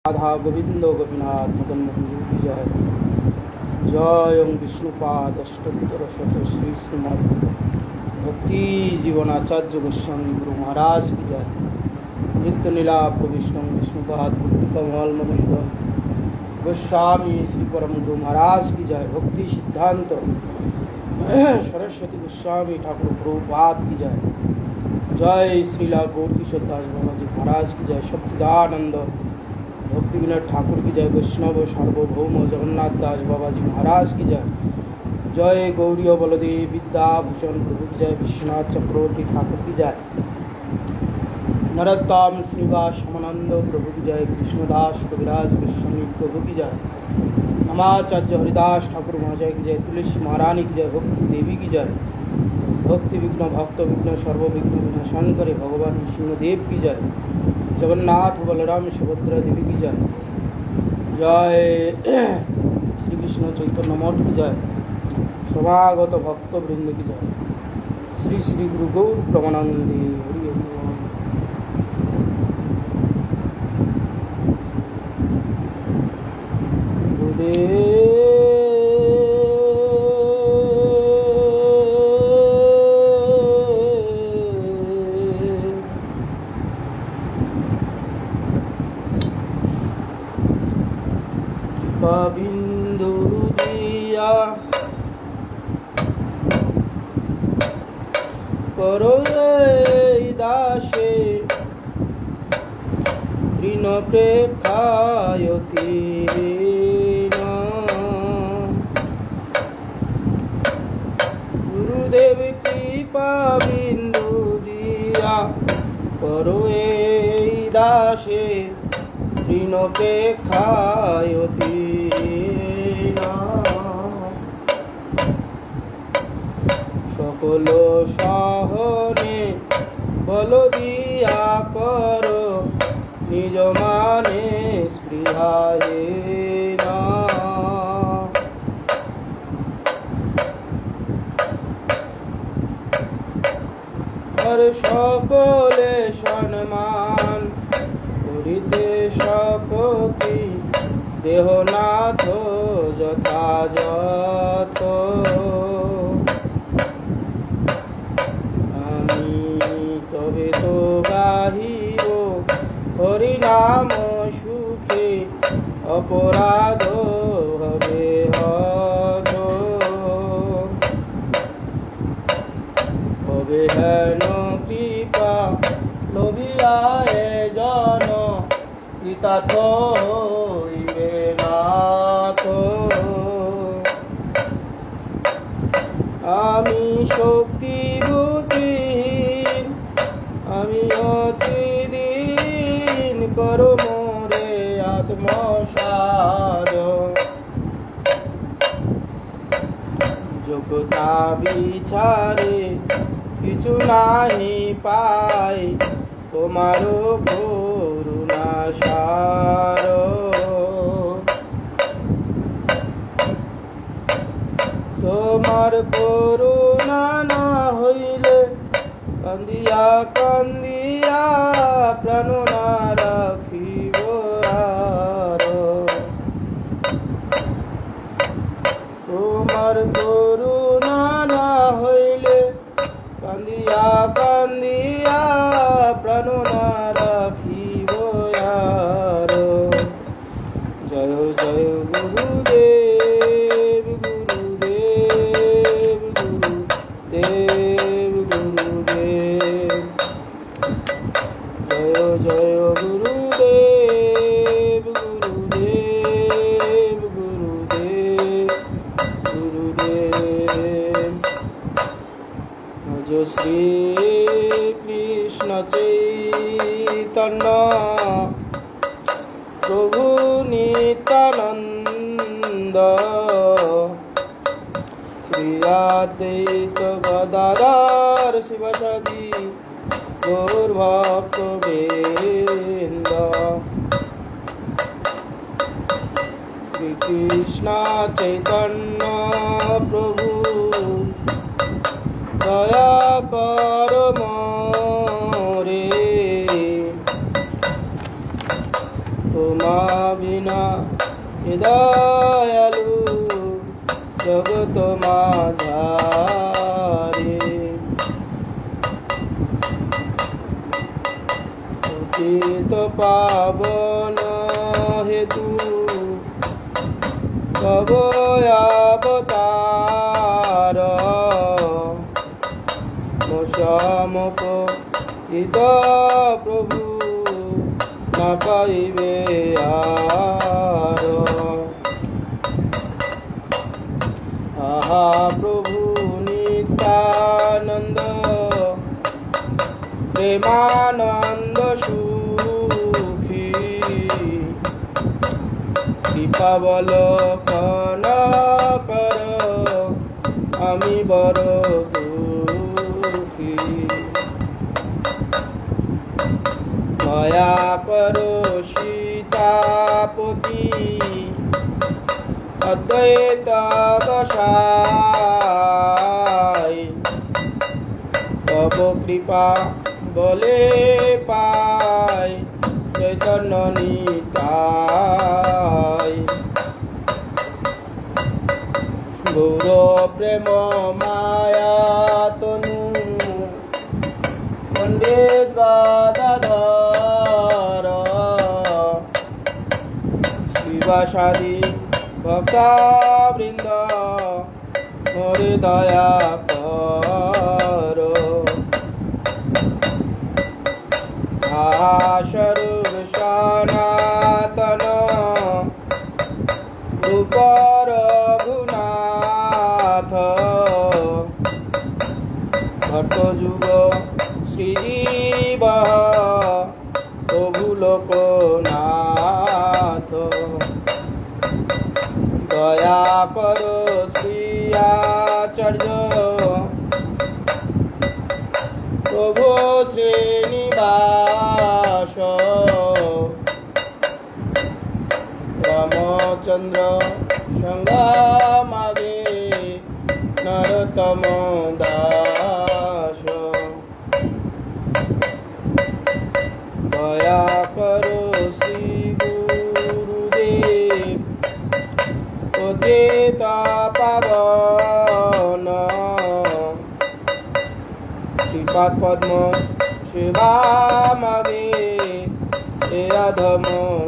राधा गोविंद गोपीनाथ मदन मोहन की जय। जय ओं विष्णुपाद अष्टोत्तर शत श्री श्रीमद भक्ति जीवनाचार्य गोस्वामी गुरु महाराज की जय। नित्य नीलाप विष्णु विष्णुपाद कमल मधुसूदन गोस्वामी श्री परम गुरु महाराज की जय। भक्ति सिद्धांत सरस्वती गोस्वामी ठाकुर प्रभुपाद की जय। जय श्रीला गौर किशोर दास बाबा जी महाराज की जय। सच्चिदानंद भक्ति विनोद ठाकुर की जय। वैष्णव सार्वभौम जगन्नाथ दास बाबा जी महाराज की जय। जय गौरी बलदेव विद्याभूषण प्रभु की जय। विश्वनाथ चक्रवर्ती ठाकुर की जय। नरोत्तम श्रीवास समानंद प्रभु की जय। कृष्णदास कविराज गोस्वामी प्रभु की जय। नमाचार्य हरिदास ठाकुर महाजय की जय। तुलसी महारानी की जय। भक्ति देवी की जय। भक्ति विघ्न भक्त विघ्न सर्वविघ्न विनाशन करे भगवान विष्णुदेव की जय। जगन्नाथ बलराम सुभद्रा देवी की जय। जय श्री कृष्ण चैतन्य मठ की जय। समागत भक्त वृंद की जय। श्री श्री गुरु गौर प्रमानंदे हरि हरि। गुरुदेव बिंदु दिया करो दासे तृण प्रेक्षायति गुरुदेव कृपा बिंदु दिया करो दासे तृण प्रेक्षायति सकल सहने बल दिया करो निज माने स्पृहाहीन और सकले सम्मान करिते सकति देहनाथ यथायथ तबे तो गाहिब हरिनाम सुखे अपराध हबे हद हबे हेन कृपा लभियाए जन कृतार्थ हइबे नाथ आमी शक्तिबुद्धिहीन आमी अतिदीन करो मोरे आत्मसाद যোগ্যতা বিচারে কিছু নাহি পাই তোমারও করুণা সার তোমার করুণা না হইলে কান্দিয়া কান্দিয়া প্রাণ না রাখিব আর তোমার করুণা না হইলে কান্দিয়া কান্দিয়া প্রাণ না রাখিব আর জয় জয় গুরুদেব গুরুদেব গুরুদেব গুরুদেব জয় জয় গুরুদেব গুরুদেব গুরুদেব গুরুদেব ভজ শ্রী কৃষ্ণ চৈতন্য প্রভু নিত্যানন্দ শ্রী অদ্বৈত গদাধর শিবসাদি গৌর ভক্ত বৃন্দ শ্রীকৃষ্ণ চৈতন্য প্রভু দয়া কর মোরে তোমার বিনা হে দয়ালু জগত মাঝারে পতিত পাবন হেতু তব অবতার সমপতিত প্রভু না পাইবে আর আহা প্রভু নিত্যানন্দ প্রেমানন্দ সুখী কৃপাবলোকন কর আমি বড় দুঃখী দয়া করো সীতাপতি অদ্বৈত দশায় তব কৃপা বলে পায় চৈতন্য নিতাই গৌর প্রেম মায়া তনু পণ্ডিত গদাধর শিবাসাদি ভক্তবৃন্দ মোরে দয়া কর স্বরূপ সনাতন রূপ রঘুনাথ ঘট যুগ শ্রীজীব প্রভু লোকনাথ দয়া করো শ্রী আচার্য প্রভু শ্রীনিবাস রামচন্দ্র সঙ্গমাগে নরোত্তম দাস দয়া করো শ্রী গুরুদেব পতিত পাবন শ্রীপাদ পদ্ম সেবা মাগে এ অধম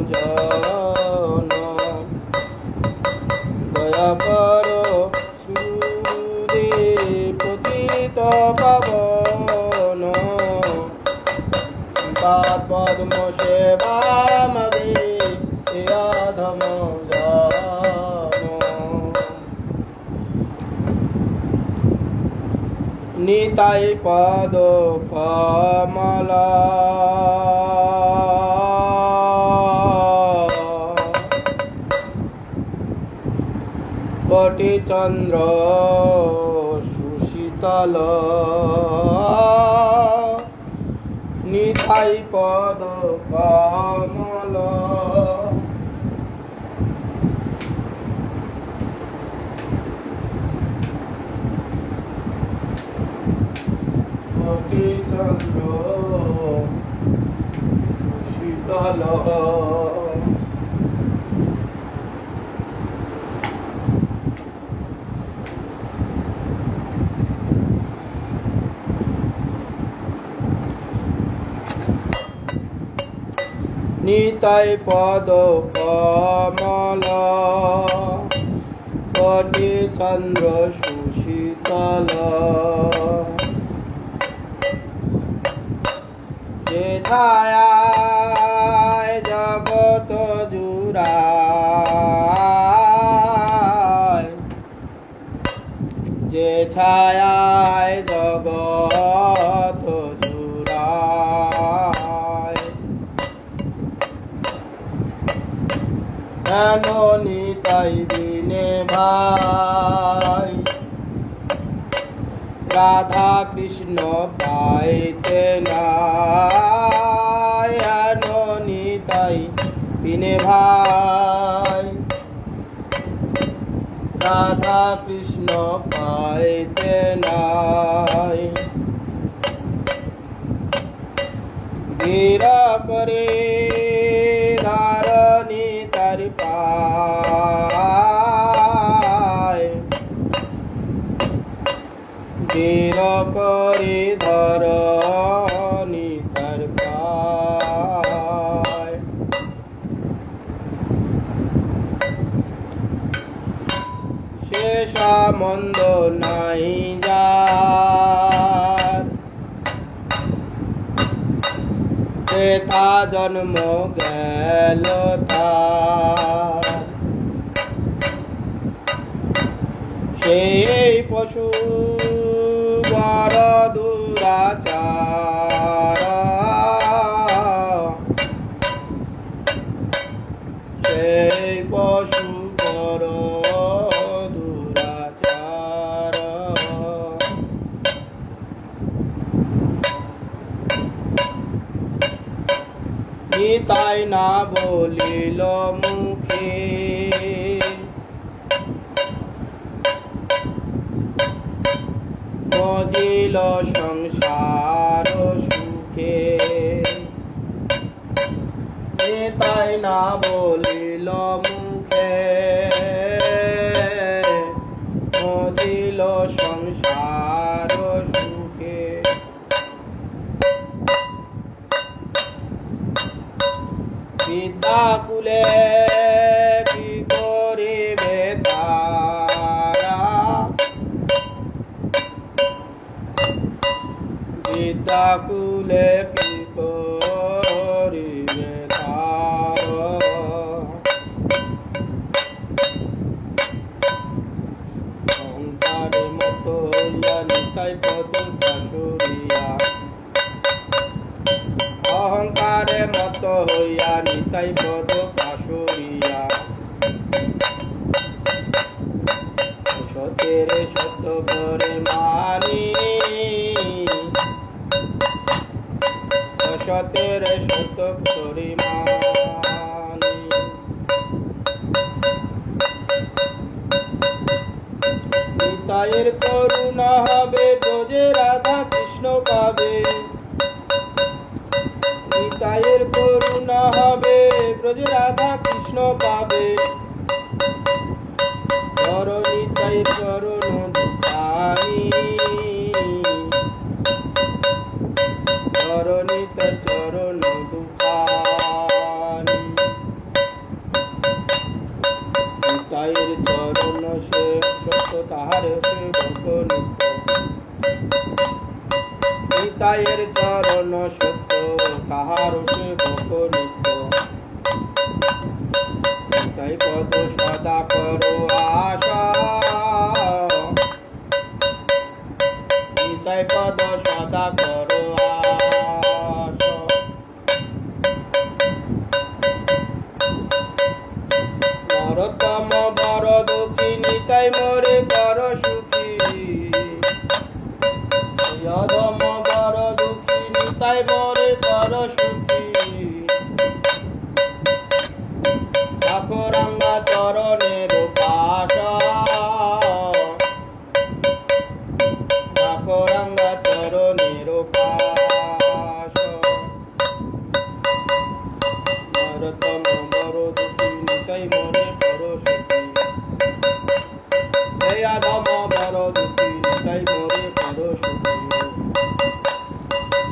জন দয়া করো শ্রীগুরুদেব পতিত পাবন শ্রীপাদ পদ্ম সেবা মাগে এ অধম জন নিতাই পদ কমলা কোটি চন্দ্র সুশীতল নিতাই পদ কমল কোটি চন্দ্র সুশীতল নিতাই পদ কমল কোটি চন্দ্র সুশীতল যে ছায়ায় জগত জুড়ায় যে ছায়ায় জগত জুড়ায় কেন নিতাই দিনে ভাই রাধা কৃষ্ণ পাইতে নাই নিতাই বিনে ভাই রাধা কৃষ্ণ পাইতে নাই গিরা করে ধারণী সামন্দ নাই যার, বৃথা জন্ম গেল তার। সেই পশু বড় দুরাচার, সেই পশু বড় দুরাচার। নিতাই না বলিল মুখে, মজিল সংসার সুখে। নিতাই না বলিল মুখে, মজিল সংসার সুখে। বিদ্যাকুলে কি করিবে তারা, বিদ্যাকুলে কি করিবে তারা। অহংকারে মত হইয়া নিতাই পদ পাশুরিয়া, অহংকারে মত হইয়া নিতাই পদ পাশুরিয়া। সতের সত্য করে মানি, সতের সত্য করে মানি। নিতাইয়ের করুণা হবে, ব্রজে রাধা কৃষ্ণ পাবে। নিতাইয়ের করুণা হবে, ব্রজে রাধা কৃষ্ণ পাবে। চর নিতাইয়ের চরণ দুখানি, চর নিতাইয়ের চরণ দুখানি। নিতাইয়ের চরণ সে সত্য তাহার সেবক নিত্য, নিতাইয়ের চরণ সত্য তাহার সেবক নিত্য। নিতাই পদ সদা করো আশা, নিতাই পদ সদা করো আশা। নরোত্তম বড় দুঃখী, নিতাই মোরে কর সুখী। অধম বড় দুঃখী, নিতাই মোরে কর সুখী। ঠাকুরাঙ্গা চরণের পাশা, ঠাকুরাঙ্গা চরণের পাশা। নরোত্তম বড় দুঃখী, নিতাই মোরে কর সুখী। হে অধম বড় দুঃখী, নিতাই মোরে কর সুখী।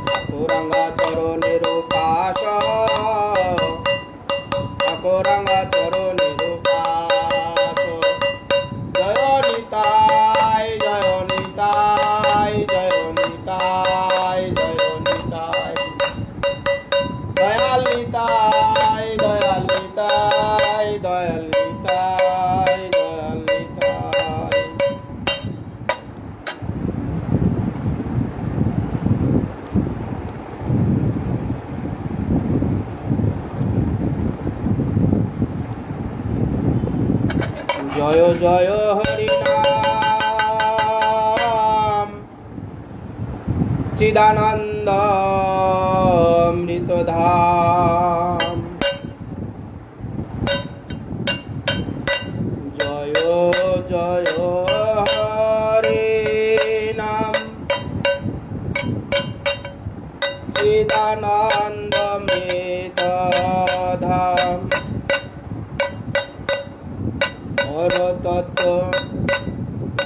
ঠাকুরাঙ্গা চরণের পাশা, ঠাকুরাঙ্গা চরণের পাশা। জয় নিতাই, জয় নিতাই, জয় নিতাই, জয় নিতাই। দয়াল নিতাই, দয়াল নিতাই, দয়াল নিতাই, দয়াল নিতাই। জয় জয় হরি নাম, চিদানন্দ অমৃত ধাম। জয় জয় হরি নাম, চিদানন্দ অমৃত ধাম। হর তত্ত্ব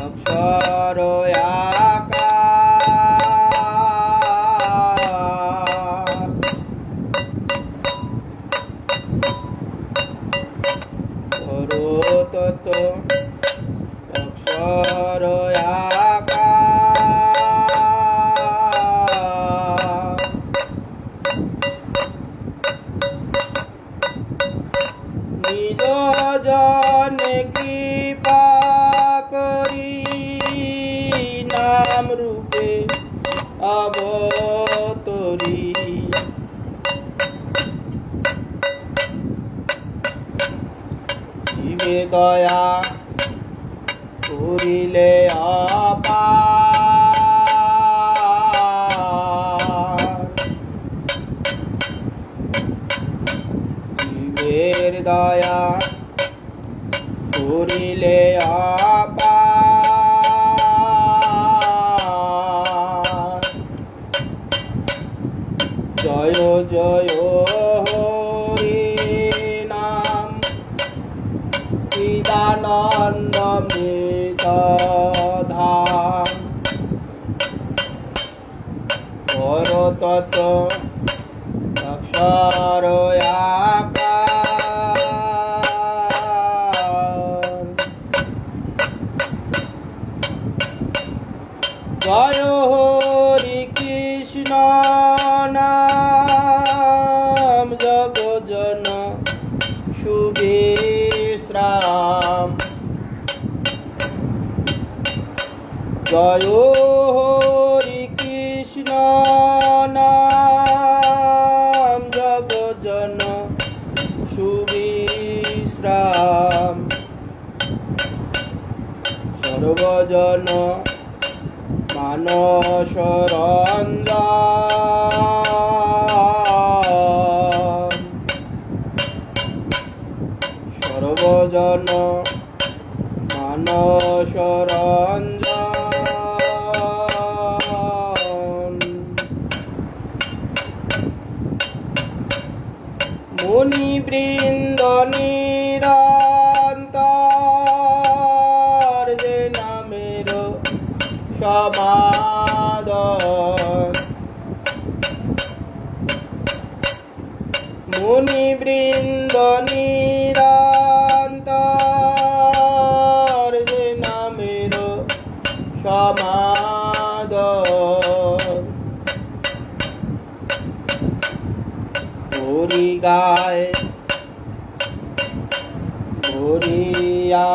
অক্ষর আকার, হর তত্ত্ব অক্ষর অক্ষর আকার নিজ জনে কৃপা করি নাম রূপে অবতরী জীবে দয়া করিলে অপার জীবের দয়া করিলে অপার জয় জয় হরি নাম চিদানন্দ মৃত ধাম পরতত্ত্ব অক্ষর আকার জয় হরি কৃষ্ণ নাম জগজন শুভেশ্রাম জয় হরি কৃষ্ণ নাম জগজন শুভেশ্রাম সর্বজন মানস রঞ্জন সর্বজন মানস রঞ্জন মুনিবৃন্দ নিরন্তর যে নামের সমাদর মুনিবৃন্দ নিরন্তর যে নামের সমাদর হরি গায় হরিয়া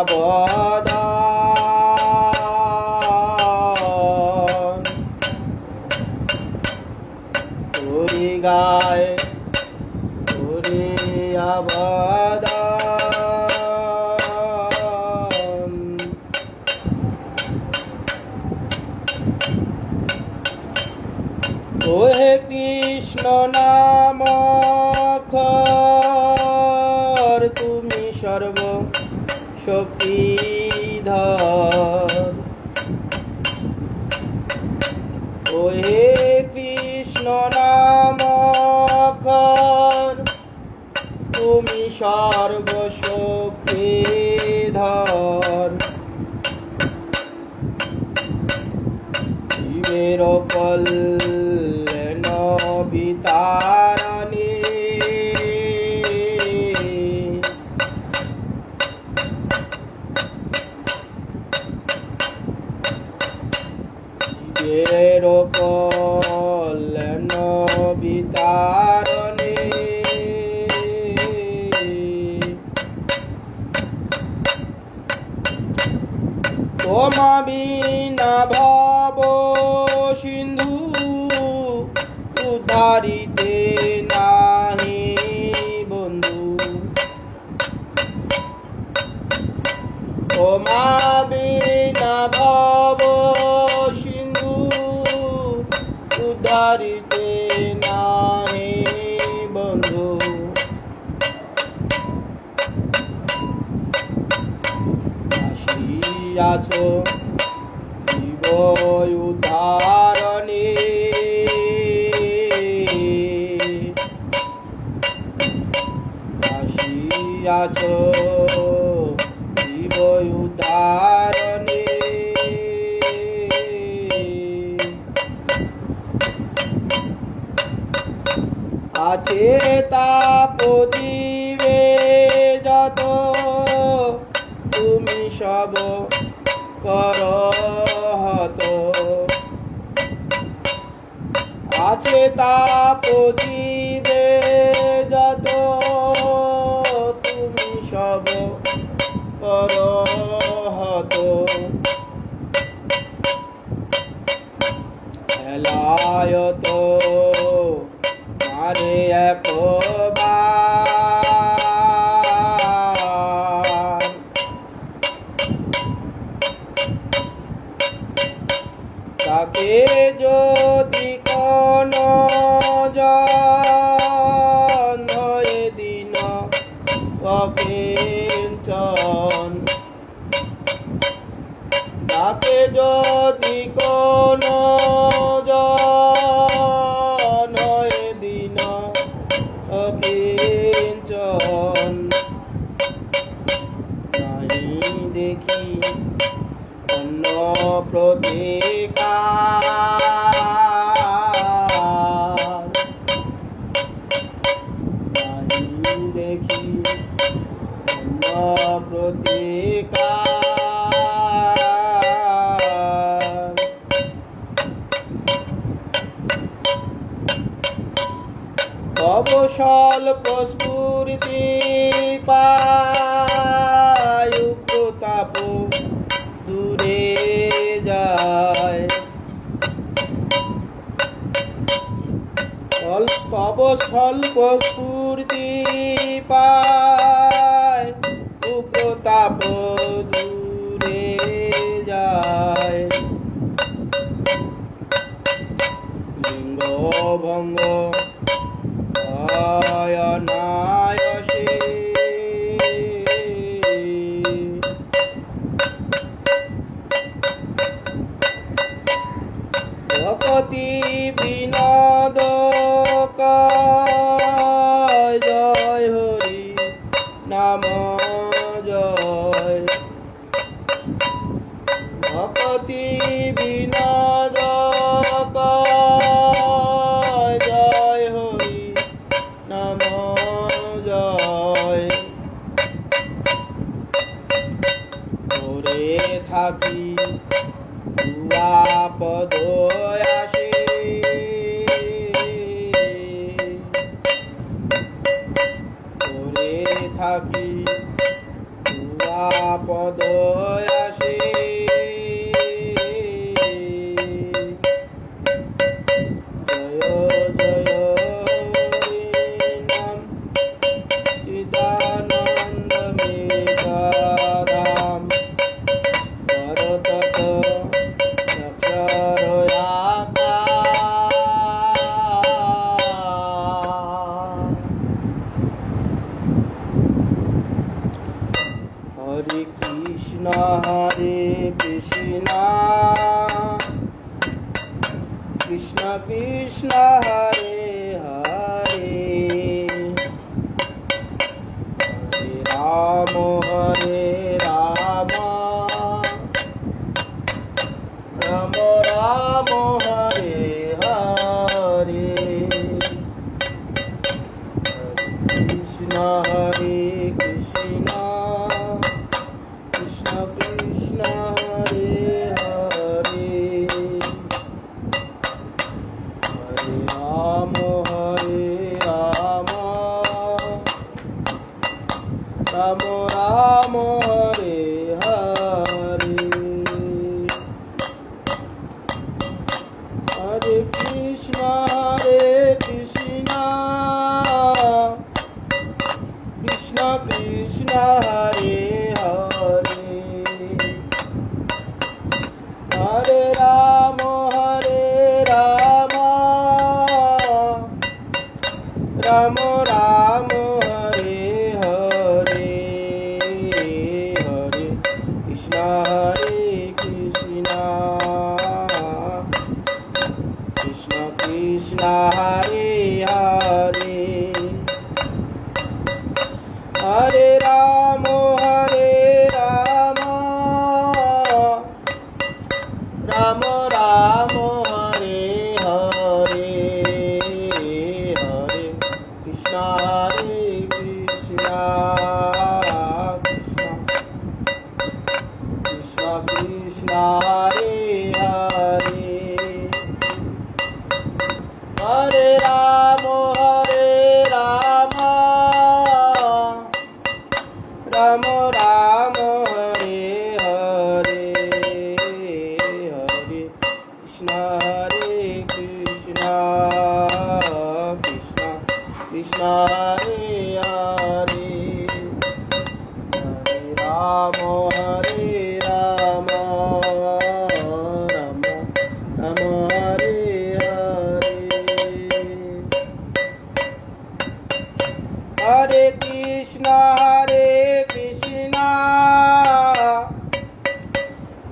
বদন হরি গায় হরিয়া বদন ওহে কৃষ্ণ নাম অক্ষর তুমি সর্ব শক্তিধর ওহে কৃষ্ণ নাম অক্ষর তুমি সর্ব শক্তিধর জীবের কল্যাণ বিতারণে জীবের কল্যাণ বিতারণে তোমা বিনা ভব সিন্ধু উদ্ধারিতে নাহি বন্ধু তোমা বিনা ভব সিন্ধু উদ্ধারিতে নাহি বন্ধু আসিয়াছো জীব উদ্ধারণে আসিয়াছো জীব উদ্ধারণে আছে তাপ দিবে যত তুমি সব পরহত আছে তাপ জীবে যত তুমি সব পরহত হেলায়ত মারে একবার তাকে যদি কোন জন হয়ে দিন অকিঞ্চন তাকে যদি কোন জন হয়ে দিন অকিঞ্চন নাহি দেখি অন্য প্রতিকার নাহি দেখি অন্য প্রতিকার অবসল প্রস্ফুরিতি পায় প্রতাপ দূরে যায় অবসল প্রস্ফুরিতি পায় প্রতাপ দূরে যায় লিঙ্গ ভঙ্গ অনায়াসে ভকতি বিনোদ জয় হরি নাম জয় ভকতি বিনোদ জয় হরি নাম জয় করে থাকি পদ আসে করে থাকি পদ আসে জয় জয় নাম চিদানন্দ মেঘাধাম করতত হরে কৃষ্ণ কৃষ্ণ কৃষ্ণ হরে হরে হরে রাম রাম রাম হরে হরে কৃষ্ণ হরে কৃষ্ণ কৃষ্ণ কৃষ্ণ হরে হরে হরে রাম রাম রাম হরে হরে হরে কৃষ্ণ কৃষ্ণ কৃষ্ণ হরে হরে হরে রাম রাম রাম হরে হরে হরে কৃষ্ণ কৃষ্ণ কৃষ্ণ কৃষ্ণ হরে হরে হরে রাম রাম রাম হরে হরে হরে কৃষ্ণ হরে কৃষ্ণ কৃষ্ণ কৃষ্ণ হরে হরে হরে রাম রাম রাম হরে হরে হরে কৃষ্ণ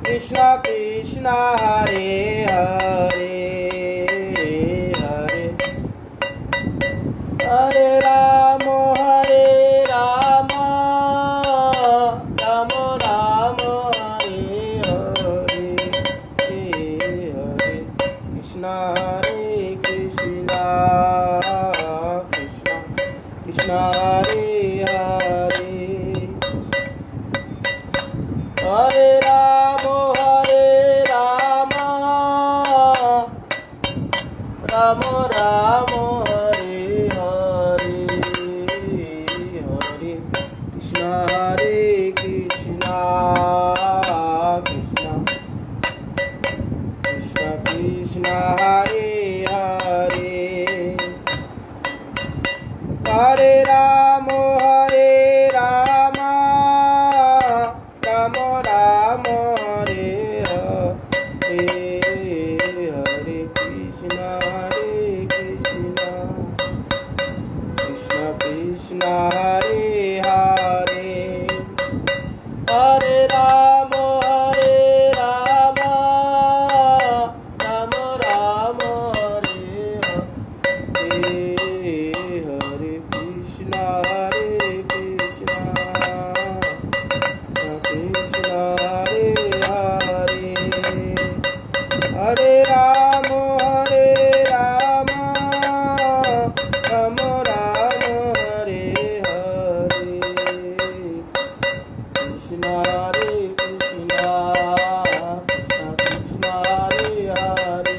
কৃষ্ণ কৃষ্ণ হরে হরে হরে হরে রাম রাম রাম রাম হরে হরে হরে কৃষ্ণ হরে কৃষ্ণ কৃষ্ণ কৃষ্ণ হরে হরে হরে রাম রাম রাম রাম হরে হরে হরে কৃষ্ণ হরে কৃষ্ণ কৃষ্ণ কৃষ্ণ কৃষ্ণ হরে হরে হরে রাম রাম রাম রাম হরে হরে হরে কৃষ্ণ কৃষ্ণ কৃষ্ণ হরে হরে হরে রাম রাম রাম রাম হরে হরে হরে কৃষ্ণ কৃষ্ণ কৃষ্ণ হরে হরে হরে রাম রাম রাম রাম হরে হরে কৃষ্ণ কৃষ্ণ কৃষ্ণ হরে হরে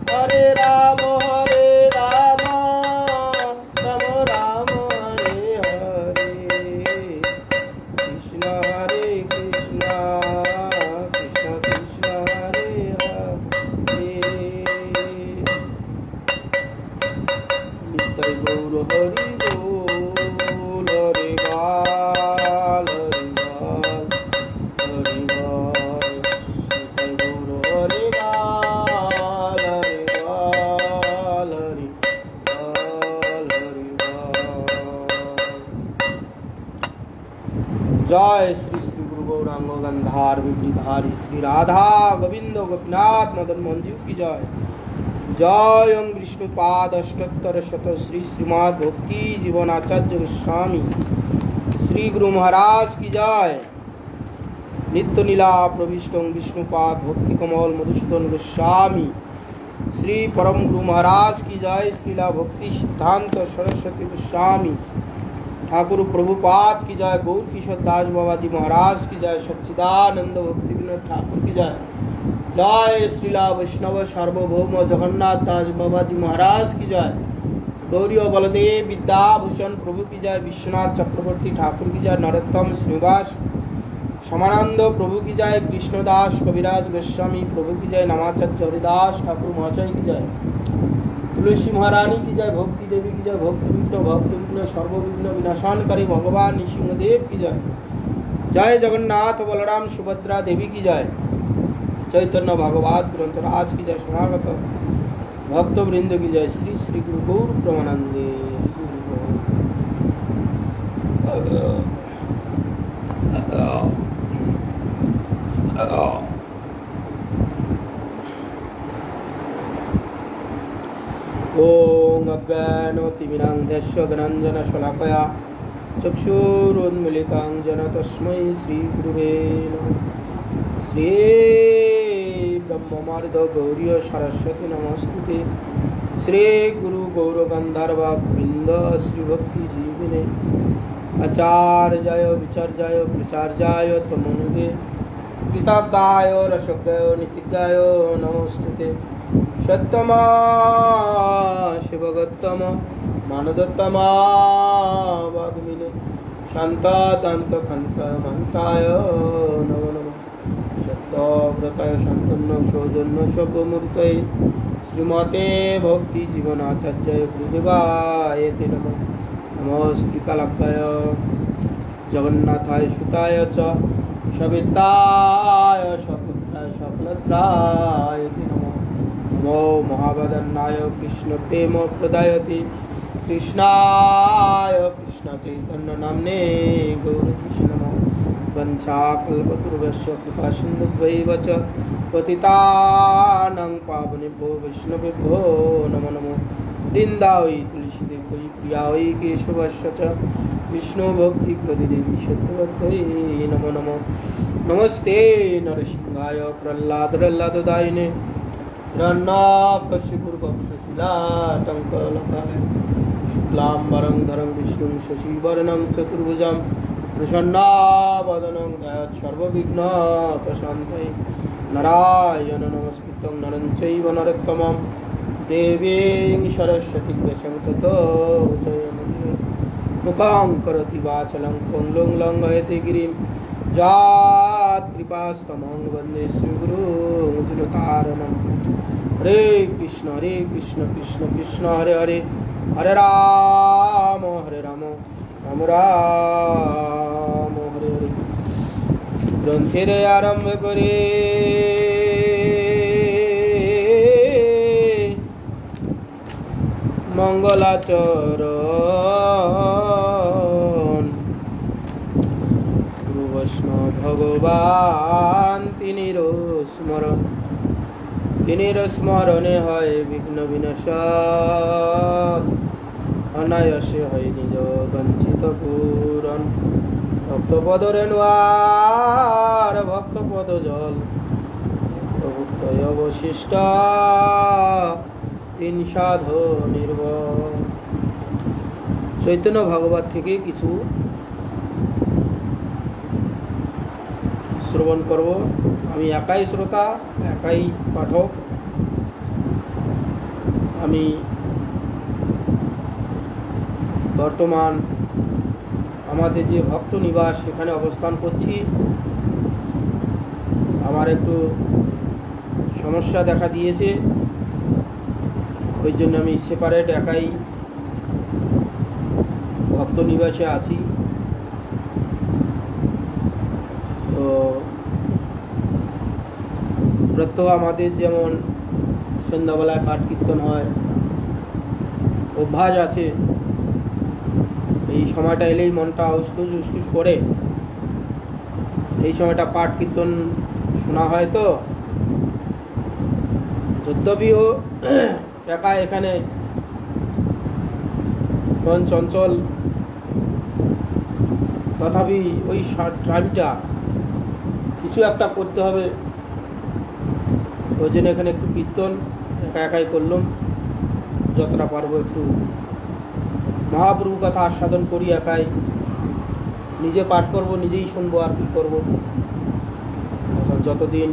হরে রাম রাম রাম রাম হরে হরে কৃষ্ণ কৃষ্ণ কৃষ্ণ কৃষ্ণ হরে হরে নিতাই গৌর হরি বল হরে বাল হরি বাল হরি বাল নিতাই গৌর হরি বাল হরি বাল হরি বাল হরি বাল। জয় শ্রী শ্রী গুरु गौरांग गंधार विधारी श्री राधा गोविंद गोपीनाथ मदन मोहन जी की जय। जय ओम विष्णुपाद अष्टोत्तर शत श्री श्रीमद् भक्ति जीवन आचार्य गोस्वामी श्री गुरु महाराज की जय। नित्य लीला प्रविष्ट विष्णुपाद भक्ति कमल मधुसूदन गोस्वामी श्री परम गुरु महाराज की जय। श्रीला भक्ति सिद्धांत सरस्वती गोस्वामी ठाकुर प्रभुपाद की जय। गौर किशोर दास बाबा जी महाराज की जय। सच्चिदानंद भक्ति विनोद ठाकुर की जय। जय श्रीला वैष्णव सार्वभौम जगन्नाथ दास बाबा जी महाराज की जय। गौरी बलदेव विद्याभूषण प्रभु की जय। विश्वनाथ चक्रवर्ती ठाकुर की जय। नरोत्तम श्रीनिवास समानंद प्रभु की जय। कृष्णदास कविराज गोस्वामी प्रभु की जय। नामाचार्य हरिदास ठाकुर महाशय की जय। तुलसी महारानी की जय। भक्ति देवी की जय। भक्ति विघ्न सर्वविघ्न विनाशनकारी भगवान नृसिंहदेव की जय। जय जगन्नाथ बलराम सुभद्रा देवी की जय। चैतन्य भागवत ग्रंथराज की जय। समागत भक्त वृंद की जय। श्री श्री गुरु गौर प्रमानंदे। ओम अज्ञानतिमिरान्धस्य ज्ञानाञ्जनशलाकया चक्षुरुन्मीलितं येन तस्मै श्रीगुरुवे नमः। श्री ब्रह्ममार्द गौरी सरस्वती नमस्तुते। श्री गुरु गौरगंधर्व गोविंद श्री भक्ति जीविने आचार्याय विचार्याय प्रचार्याय तमनुगे कृतज्ञाय रसज्ञाय नितिज्ञाय नमस्तुते। सत्तमा शिवगत्तम मानदत्तमा वाग्मिने शान्तादान्तकान्तामन्ताय नमो नमः सत्यव्रताय शान्तन्नो सौजन्य सर्वमूर्तये श्रीमते भक्तिजीवनाचार्याय गुरुदेवाय ते नमः नमस्त्रिकालाभ्याय जगन्नाथाय सुताय च सविताय सपुत्राय सकलत्राय ते नमः नमो महावदन्नाय कृष्णप्रेमप्रदायते कृष्णाय कृष्णचैतन्य नाम्ने गौरकृष्ण नमः वंशाकल्पतरुभ्यश्च कृपासिन्धुभ्यैव च पतितानां पावनेभ्यो वैष्णवेभ्यो नमो नमो वृन्दावै तुलसीदेव्यै प्रियायै केशवस्य च विष्णुभक्तिप्रदिदेवी सत्यवत्यै नमो नमो नमस्ते नरसिंहाय प्रह्लाददायिने हिरण्यकशिपुर्वक्षशिलाटङ्कलकालय शुक्लाम्बरधरं विष्णुं शशिवर्णं चतुर्भुजं प्रसन्नावदनं ध्यायेत् सर्वविघ्नोपशान्तये नारायणं नमस्कृतं नरं चैव नरोत्तमं देवीं सरस्वतीं व्यासं ततो जयमुदीरये मुखं करोति वाचालं पङ्गुं लङ्घयते गिरिं यत्कृपास्तमहं वन्दे श्रीगुरुं दिनतारिणं हरे कृष्ण कृष्ण कृष्ण हरे हरे हरे राम राम हरे हरे ग्रंथेर आरम्भ करे मंगलाचरण गुरु वैष्णव भगवान तिनिर स्मरणे হয় বিঘ্ন বিনাশক অনায়াসে হয় নিজ বঞ্চিত পূরণ ভক্তপদ রেণুয়ার ভক্তপদ জল ভক্ত অবশিষ্ট তিন সাধু নির্ভর চৈতন্য ভাগবত থেকে কিছু শ্রবণ করব। আমি একাই শ্রোতা, একাই পাঠক। আমি বর্তমান আমাদের যে ভক্ত নিবাস সেখানে অবস্থান করছি। আমার একটু সমস্যা দেখা দিয়েছে, ওই জন্য আমি সেপারেট একাই ভক্ত নিবাসে আছি। তো প্রত্যহ আমাদের যেমন সন্ধ্যাবেলায় পাঠ কীর্তন হয়, অভ্যাস আছে। এই সময়টা এলেই মনটা উসকুস উসকুস করে, এই সময়টা পাঠ কীর্তন শোনা হয়। তো যদ্যপিও একা এখানে মন চঞ্চল, তথাপি ওই টাইমটা কিছু একটা করতে হবে, ওই জন্য এখানে একটু কীর্তন একাই করলাম। যতটা পারবো একটু মহাপ্রভু কথা আস্বাদন করি একাই। নিজে পাঠ করব, নিজেই শুনবো, আর কি করবো। যতদিন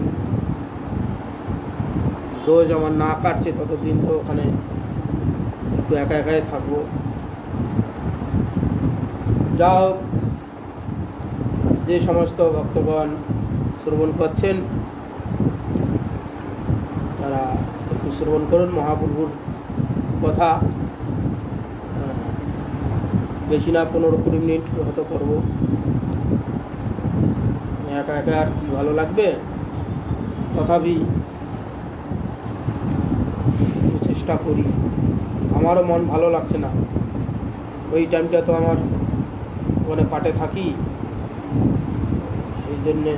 রোজ আমার না কাটছে ততদিন তো ওখানে একটু একাই থাকবো। যা হোক, যে সমস্ত ভক্তগণ শ্রবণ করছেন তারা একটু শ্রবণ করুন মহাপ্রভুর কথা। বেশি না, 15-20 মিনিট হয়তো করবো। একা আর কি ভালো লাগবে, তথাপি চেষ্টা করি। আমারও মন ভালো লাগছে না, ওই টাইমটা তো আমার ওখানে পাঠে থাকি, সেই জন্যে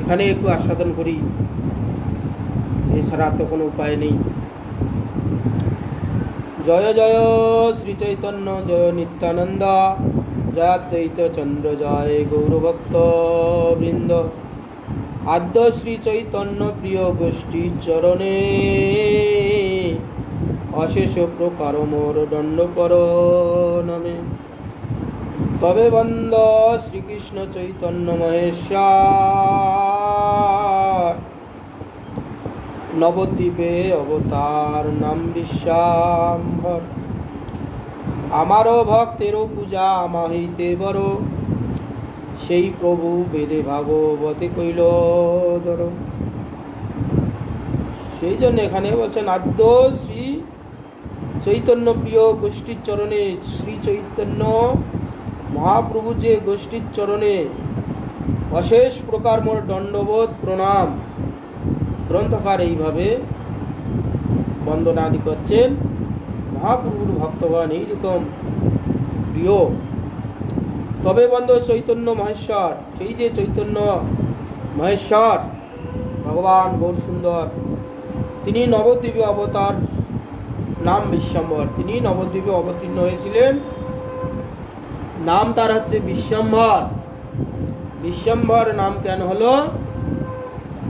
এখানে একটু আস্বাদন করি, এছাড়া তো কোনো উপায় নেই। জয় জয় শ্রী চৈতন্য, জয় নিত্যানন্দ, জয়াদ্বৈত চন্দ্র, জয় গৌরভক্ত বৃন্দ। আদ্য শ্রী চৈতন্য প্রিয় গোষ্ঠী চরণে, অশেষ প্রকার মোর দণ্ড কর নামে। তবে বন্দ শ্রীকৃষ্ণ চৈতন্য মহেশ্বর, নবদ্বীপে অবতার নাম বিশ্বাম্বর। আমারও ভক্তেরও পূজা আমা হইতে বড়, সেই প্রভু বেদে ভাগবতে কইল ধর। সেই জন্য এখানে বলছেন আদ্য শ্রী চৈতন্য প্রিয় গোষ্ঠীর চরণে, শ্রী চৈতন্য মহাপ্রভু যে গোষ্ঠীর চরণে অশেষ প্রকার মোর দণ্ডবোধ প্রণাম। গ্রন্থকার এইভাবে বন্দনাদি করছেন। মহাপ্রভুর ভক্তগণ এইরকম প্রিয়। তবে বন্ধ চৈতন্য মহেশ্বর, সেই যে চৈতন্য মহেশ্বর ভগবান গৌরসুন্দর, তিনি নবদ্বীপে অবতার, নাম বিশ্বম্ভর। তিনি নবদ্বীপে অবতীর্ণ হয়েছিলেন, নাম তার হচ্ছে বিশ্বম্ভর। বিশ্বম্ভর নাম কেন হলো?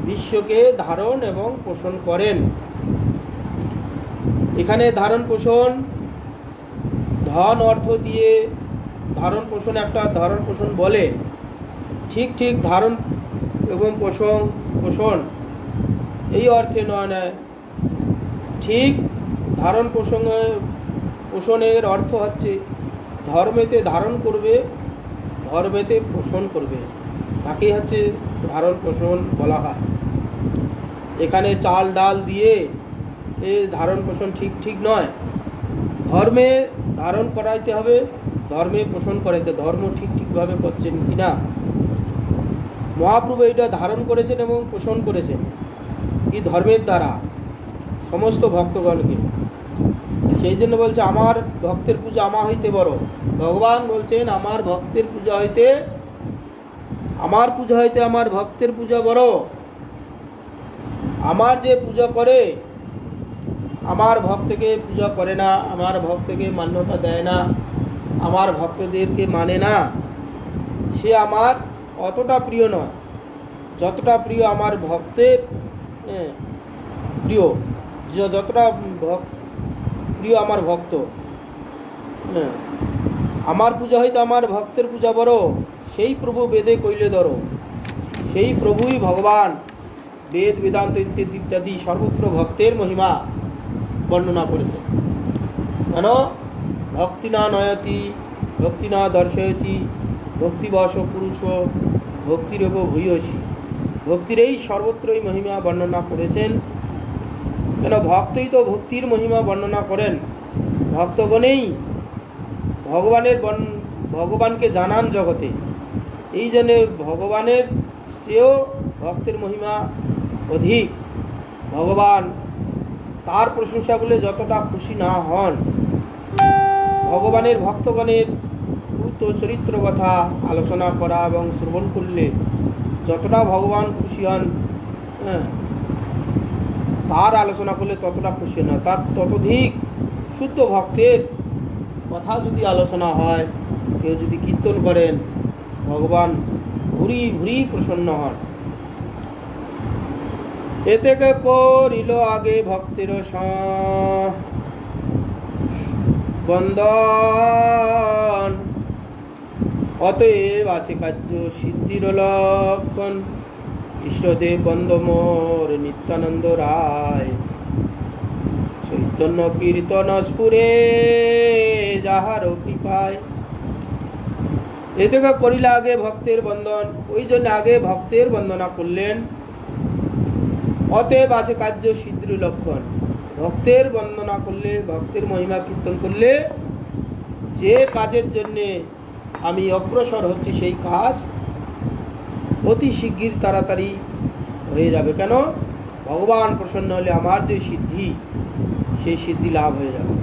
বিশ্বকে ধারণ এবং পোষণ করেন। এখানে ধারণ পোষণ ধন অর্থ দিয়ে ধারণ পোষণ, একটা ধারণ পোষণ বলে, ঠিক ঠিক ধারণ এবং পোষণ এই অর্থে নয়। ঠিক ধারণ পোষণের অর্থ হচ্ছে ধর্মেতে ধারণ করবে, ধর্মেতে পোষণ করবে, তাকেই হচ্ছে ধারণ পোষণ বলা হয়। এখানে চাল ডাল দিয়ে এ ধারণ পোষণ ঠিক নয়। ধর্মে ধারণ করাইতে হবে, ধর্মে পোষণ করাইতে, ধর্ম ঠিকভাবে করছেন কিনা। মহাপ্রভু এটা ধারণ করেছেন এবং পোষণ করেছেন এই ধর্মের দ্বারা সমস্ত ভক্তগণকে। সেই জন্য বলছে আমার ভক্তের পূজা আমা হইতে বড়। ভগবান বলছেন আমার ভক্তের পূজা হইতে, আমার পূজা হইতে আমার ভক্তের পূজা বড়। আমার যে পূজা করে, আমার ভক্তকে পূজা করে না, আমার ভক্তকে মান্যতা দেয় না, আমার ভক্তদেরকে মানে না, সে আমার অতটা প্রিয় নয় যতটা প্রিয় আমার ভক্তের প্রিয়, যতটা প্রিয় আমার ভক্ত। আমার পূজা হইতে আমার ভক্তের পূজা বড়, সেই প্রভু বেদে কইলে ধরো। সেই প্রভুই ভগবান বেদ বেদান্ত ইত্যাদি সর্বত্র ভক্তের মহিমা বর্ণনা করেছে। কেন? ভক্তি না নয়তি, ভক্তি না দর্শয়তি, ভক্তিবশ পুরুষ ভক্তিরেব ভূয়সী। ভক্তির এই সর্বত্রই মহিমা বর্ণনা করেছেন। কেন? ভক্তই তো ভক্তির মহিমা বর্ণনা করেন। ভক্তগণেই ভগবানকে জানান জগতে। এই জন্যে ভগবানের চেয়েও ভক্তের মহিমা অধিক। ভগবান তার প্রশংসা বলে যতটা খুশি না হন, ভগবানের ভক্তগণের চরিত্র কথা আলোচনা করা এবং শ্রবণ করলে যতটা ভগবান খুশি হন, তার আলোচনা করলে ততটা খুশি না, তার ততোধিক শুদ্ধ ভক্তের কথা যদি আলোচনা হয়, কেউ যদি কীর্তন করেন, ভগবান ভুরি ভুরি প্রসন্ন হন। এ থেকে করিল আগে ভক্তের বন্দন, অতএব আছে কার্য সিদ্ধির লক্ষণ। ইষ্টদেব বন্দ মোর নিত্যানন্দ রায়, চৈতন্য কীর্তন স্ফুরে যাহার কৃপায়। এ থেকে করিলে আগে ভক্তের বন্দন, ওই জন্য আগে ভক্তের বন্দনা করলেন। অতএব আছে কার্য সিদ্ধির লক্ষণ। ভক্তের বন্দনা করলে, ভক্তের মহিমা কীর্তন করলে যে কাজের জন্যে আমি অগ্রসর হচ্ছি সেই কাজ অতি শিগগির তাড়াতাড়ি হয়ে যাবে। কেন? ভগবান প্রসন্ন হলে আমার যে সিদ্ধি, সেই সিদ্ধি লাভ হয়ে যাবে।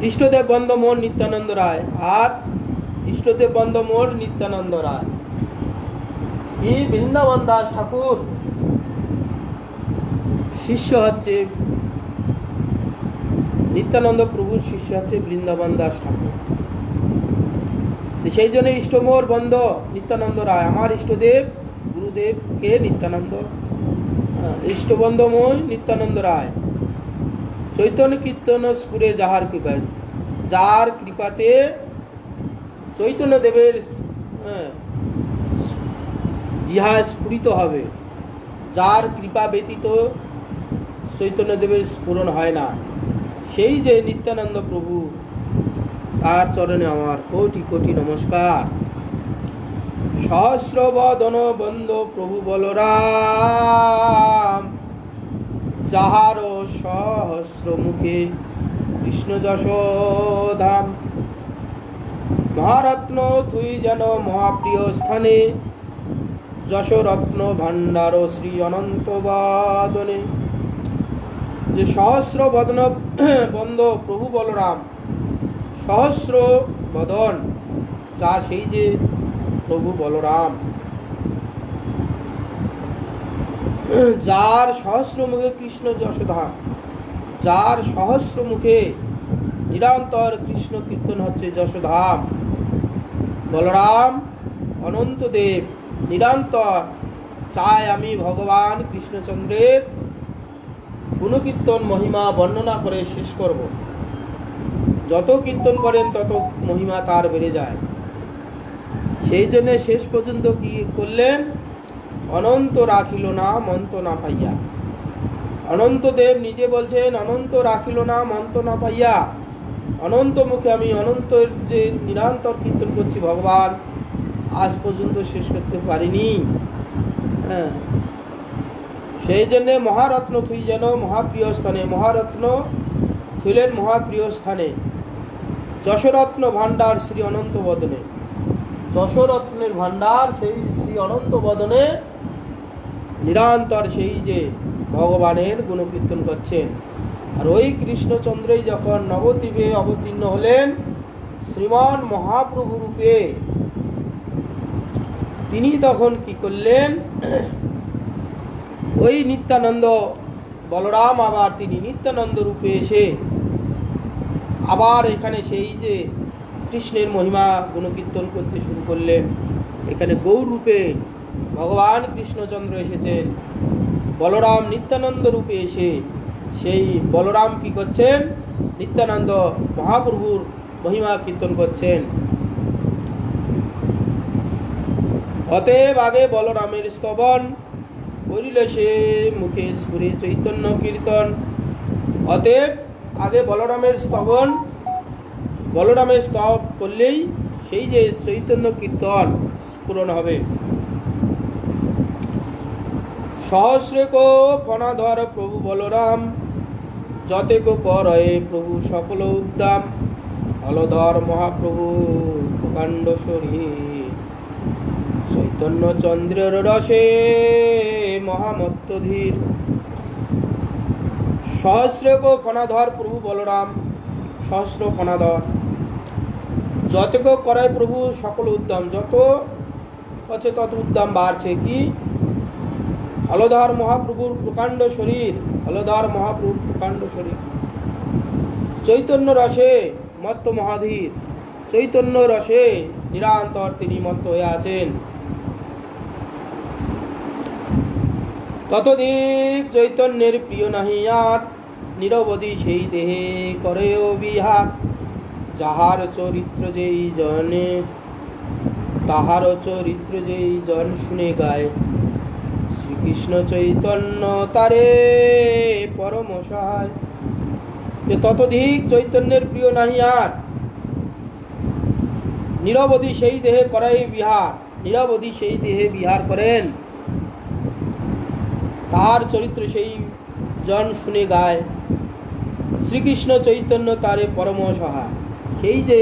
ইষ্টদেব বন্দ মোর নিত্যানন্দ রায়। আর ইষ্টদেব বন্দ মোর নিত্যানন্দ রায়, এই বৃন্দাবন দাস ঠাকুর শিষ্য হচ্ছে, নিত্যানন্দ প্রভুর শিষ্য হচ্ছে বৃন্দাবন দাস ঠাকুর। সেই জন্য ইষ্টমোর বন্ধ নিত্যানন্দ রায়, আমার ইষ্টদেব গুরুদেব কে? নিত্যানন্দ। ইষ্টবন্ধময় নিত্যানন্দ রায়, চৈতন্য কীর্তন স্ফুরে যাহার কৃপায়। যার কৃপাতে চৈতন্য দেবের জিহা স্ফুরিত হবে, যার কৃপা ব্যতীত চৈতন্য দেবের স্ফুরণ হয় না, সেই যে নিত্যানন্দ প্রভু, তার চরণে আমার কোটি কোটি নমস্কার। সহস্র বদন বন্দ প্রভু বলরাম, যাহার সহস্র মুখে কৃষ্ণ যশোধাম। মহারত্ন তুই যেন মহাপ্রিয় স্থানে, যশরত্ন ভাণ্ডার শ্রী অনন্ত বদনে। যে সহস্র বদন বন্দ প্রভু বলরাম, সহস্র বদন যার সেই যে প্রভু বলরাম, যার সহস্র মুখে কৃষ্ণ যশোধাম, যার সহস্র মুখে নিরন্তর কৃষ্ণ কীর্তন হচ্ছে যশোধাম। বলরাম অনন্ত দেব নিরন্তর চাই আমি ভগবান কৃষ্ণচন্দ্রের গুণকীর্তন মহিমা বর্ণনা করে শেষ করব। যত কীর্তন করেন তত মহিমা তার বেড়ে যায়। সেই জন্য শেষ পর্যন্ত কি করলেন? অনন্ত রাখিল না মন্ত না পাইয়া। অনন্ত দেব নিজে বলছেন, অনন্ত রাখিল না মন্ত না পাইয়া। অনন্ত মুখে আমি অনন্তের যে নিরন্তর কীর্তন করছি ভগবান, আজ পর্যন্ত শেষ করতে পারিনি। হ্যাঁ, সেই জন্যে মহারত্ন থুই যেন মহাপ্রিয় স্থানে, মহারত্ন থুইলেন মহাপ্রিয় স্থানে, যশরত্ন ভাণ্ডার শ্রী অনন্ত বদনে। যশরত্নের ভাণ্ডার সেই শ্রী অনন্ত বদনে নিরন্তর সেই যে ভগবানের গুণকীর্তন করছেন। আর ওই কৃষ্ণচন্দ্রই যখন নবদ্বীপে অবতীর্ণ হলেন শ্রীমান মহাপ্রভু রূপে, তিনি তখন কি করলেন? ওই নিত্যানন্দ বলরাম আবার তিনি নিত্যানন্দ রূপে এসে আবার এখানে সেই যে কৃষ্ণের মহিমা গুণকীর্তন করতে শুরু করলেন। এখানে গৌর রূপে ভগবান কৃষ্ণচন্দ্র এসেছেন, বলরাম নিত্যানন্দ রূপে এসে সেই বলরাম কি করছেন? নিত্যানন্দ মহাপ্রভুর মহিমা কীর্তন করছেন। অতএব আগে বলরামের স্তবন করিলে সে মুখে স্ফুরে চৈতন্য কীর্তন। অতএব আগে বলরামের স্তবন, বলরামের স্তব করলেই সেই যে চৈতন্য কীর্তন পূরণ হবে। সহস্রেক ফণাধর প্রভু বলরাম, যতেক করয়ে প্রভু সকল উদ্দাম। হলধর মহাপ্রভু প্রকাণ্ড শরীর, চৈতন্য চন্দ্রের রসে মহামত্তধীর। সহস্রেক ফণাধর প্রভু বলরাম, সহস্র ফণাধর, যতেক করায় প্রভু সকল উদ্যম, যত হচ্ছে তত উদ্যম বাড়ছে। কি? হলধর মহাপ্রভুর প্রকাণ্ড শরীর, হলধর মহাপ্রভুর প্রকাণ্ড শরীর, চৈতন্য রসে মত্ত মহাধীর, চৈতন্য রসে নিরন্তর তিনি মত্ত হয়ে আছেন। ততদিক চৈতন্যের প্রিয় নাহি আর, নিরবধি সেই দেহে করে ও বিহার। যাহার চরিত্র যেই জনে, তাহার চরিত্র যেই জন শুনে গায়, শ্রীকৃষ্ণ চৈতন্য তারে পরম সহায়। যে ততধিক চৈতন্যের প্রিয় নাহি আর, নিরবধি সেই দেহে করাই বিহার, নিরবধি সেই দেহে বিহার করেন। তার চরিত্র সেই জন শুনে গায়, শ্রীকৃষ্ণ চৈতন্য তারে পরম সহায়। সেই যে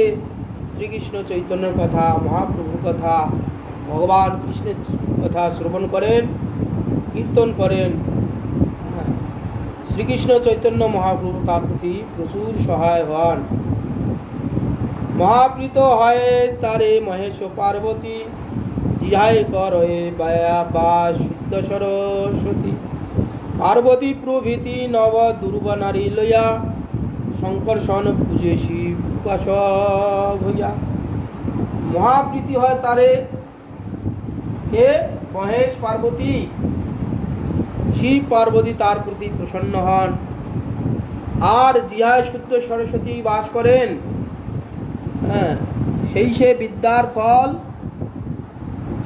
শ্রীকৃষ্ণ চৈতন্যের কথা, মহাপ্রভুর কথা, ভগবান কৃষ্ণের কথা শ্রবণ করেন, কীর্তন করেন, শ্রীকৃষ্ণ চৈতন্য মহাপ্রভু তার প্রতি প্রচুর সহায় হন। মহাপ্রীত হয় তারে মহেশ পার্বতী, জিহাই কর হয়ে বায়া বা শুদ্ধ সরস্বতী। পার্বতী প্রভৃতি নব দুর্ব নারী লইয়া, শঙ্কর্ষণ পূজে শিব উপাসক হইয়া। মহাপ্রীতি হয় তারে, হে মহেশ পার্বতী, শিব পার্বতী তার প্রতি প্রসন্ন হন। আর জিহায় শুদ্ধ সরস্বতী বাস করেন। হ্যাঁ, সেই সে বিদ্যার ফল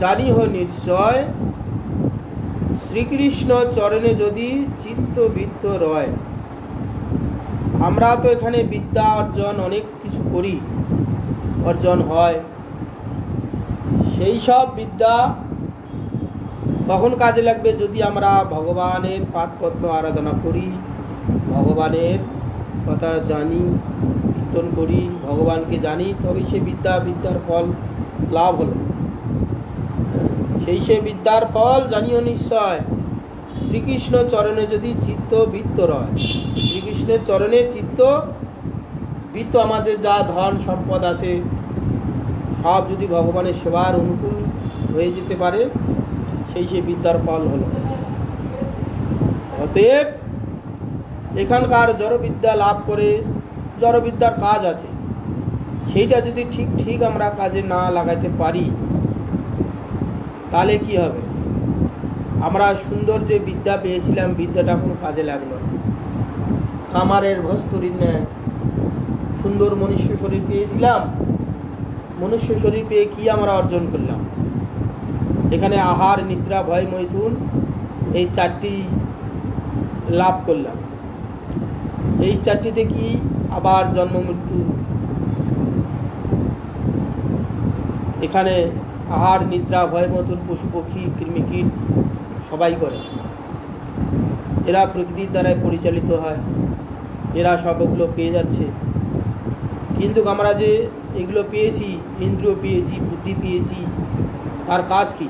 জানি হ নিশ্চয়, শ্রীকৃষ্ণ চরণে যদি চিত্তবৃত্ত রয়। আমরা তো এখানে বিদ্যা অর্জন অনেক কিছু করি, অর্জন হয়, সেই সব বিদ্যা কখন কাজে লাগবে? যদি আমরা ভগবানের পাদপদ্ম আরাধনা করি, ভগবানের কথা জানি, কীর্তন করি, ভগবানকে জানি, তবে সে বিদ্যার ফল লাভ হলো। সে বিদ্যার ফল জানিও নিশ্চয়, শ্রীকৃষ্ণ চরণে যদি চিত্ত বৃত্ত রয়, শ্রীকৃষ্ণের চরণে চিত্ত বৃত্ত, আমাদের যা ধন সম্পদ আছে সব যদি ভগবানের সেবার অনুকূল হয়ে যেতে পারে, সেই বিদ্যার ফল হলো। অতএব এখানকার জড়বিদ্যা লাভ করে, জড়বিদ্যার কাজ আছে, সেইটা যদি ঠিক আমরা কাজে না লাগাইতে পারি, তাহলে কি হবে? আমরা সুন্দর যে বিদ্যা পেয়েছিলাম, বিদ্যাটা কোনো কাজে লাগলো না। কামারের ভস্তুরীর ন্যায় সুন্দর মনুষ্য শরীর পেয়েছিলাম, মনুষ্য শরীর পেয়ে কি আমরা অর্জন করলাম? এখানে আহার, নিদ্রা, ভয়, মৈথুন, এই চারটি লাভ করলাম। এই চারটিতে কি আবার জন্ম মৃত্যু। এখানে আহার, নিদ্রা, ভয়, মৈথুন, পশু পক্ষী, কৃমিকীট সবাই করে। এরা প্রকৃতির দ্বারাই পরিচালিত হয়, এরা সবগুলো পেয়ে যাচ্ছে। কিন্তু আমরা যে এগুলো পেয়েছি, ইন্দ্রিয় পেয়েছি, বুদ্ধি পেয়েছি, তার কাজ কি?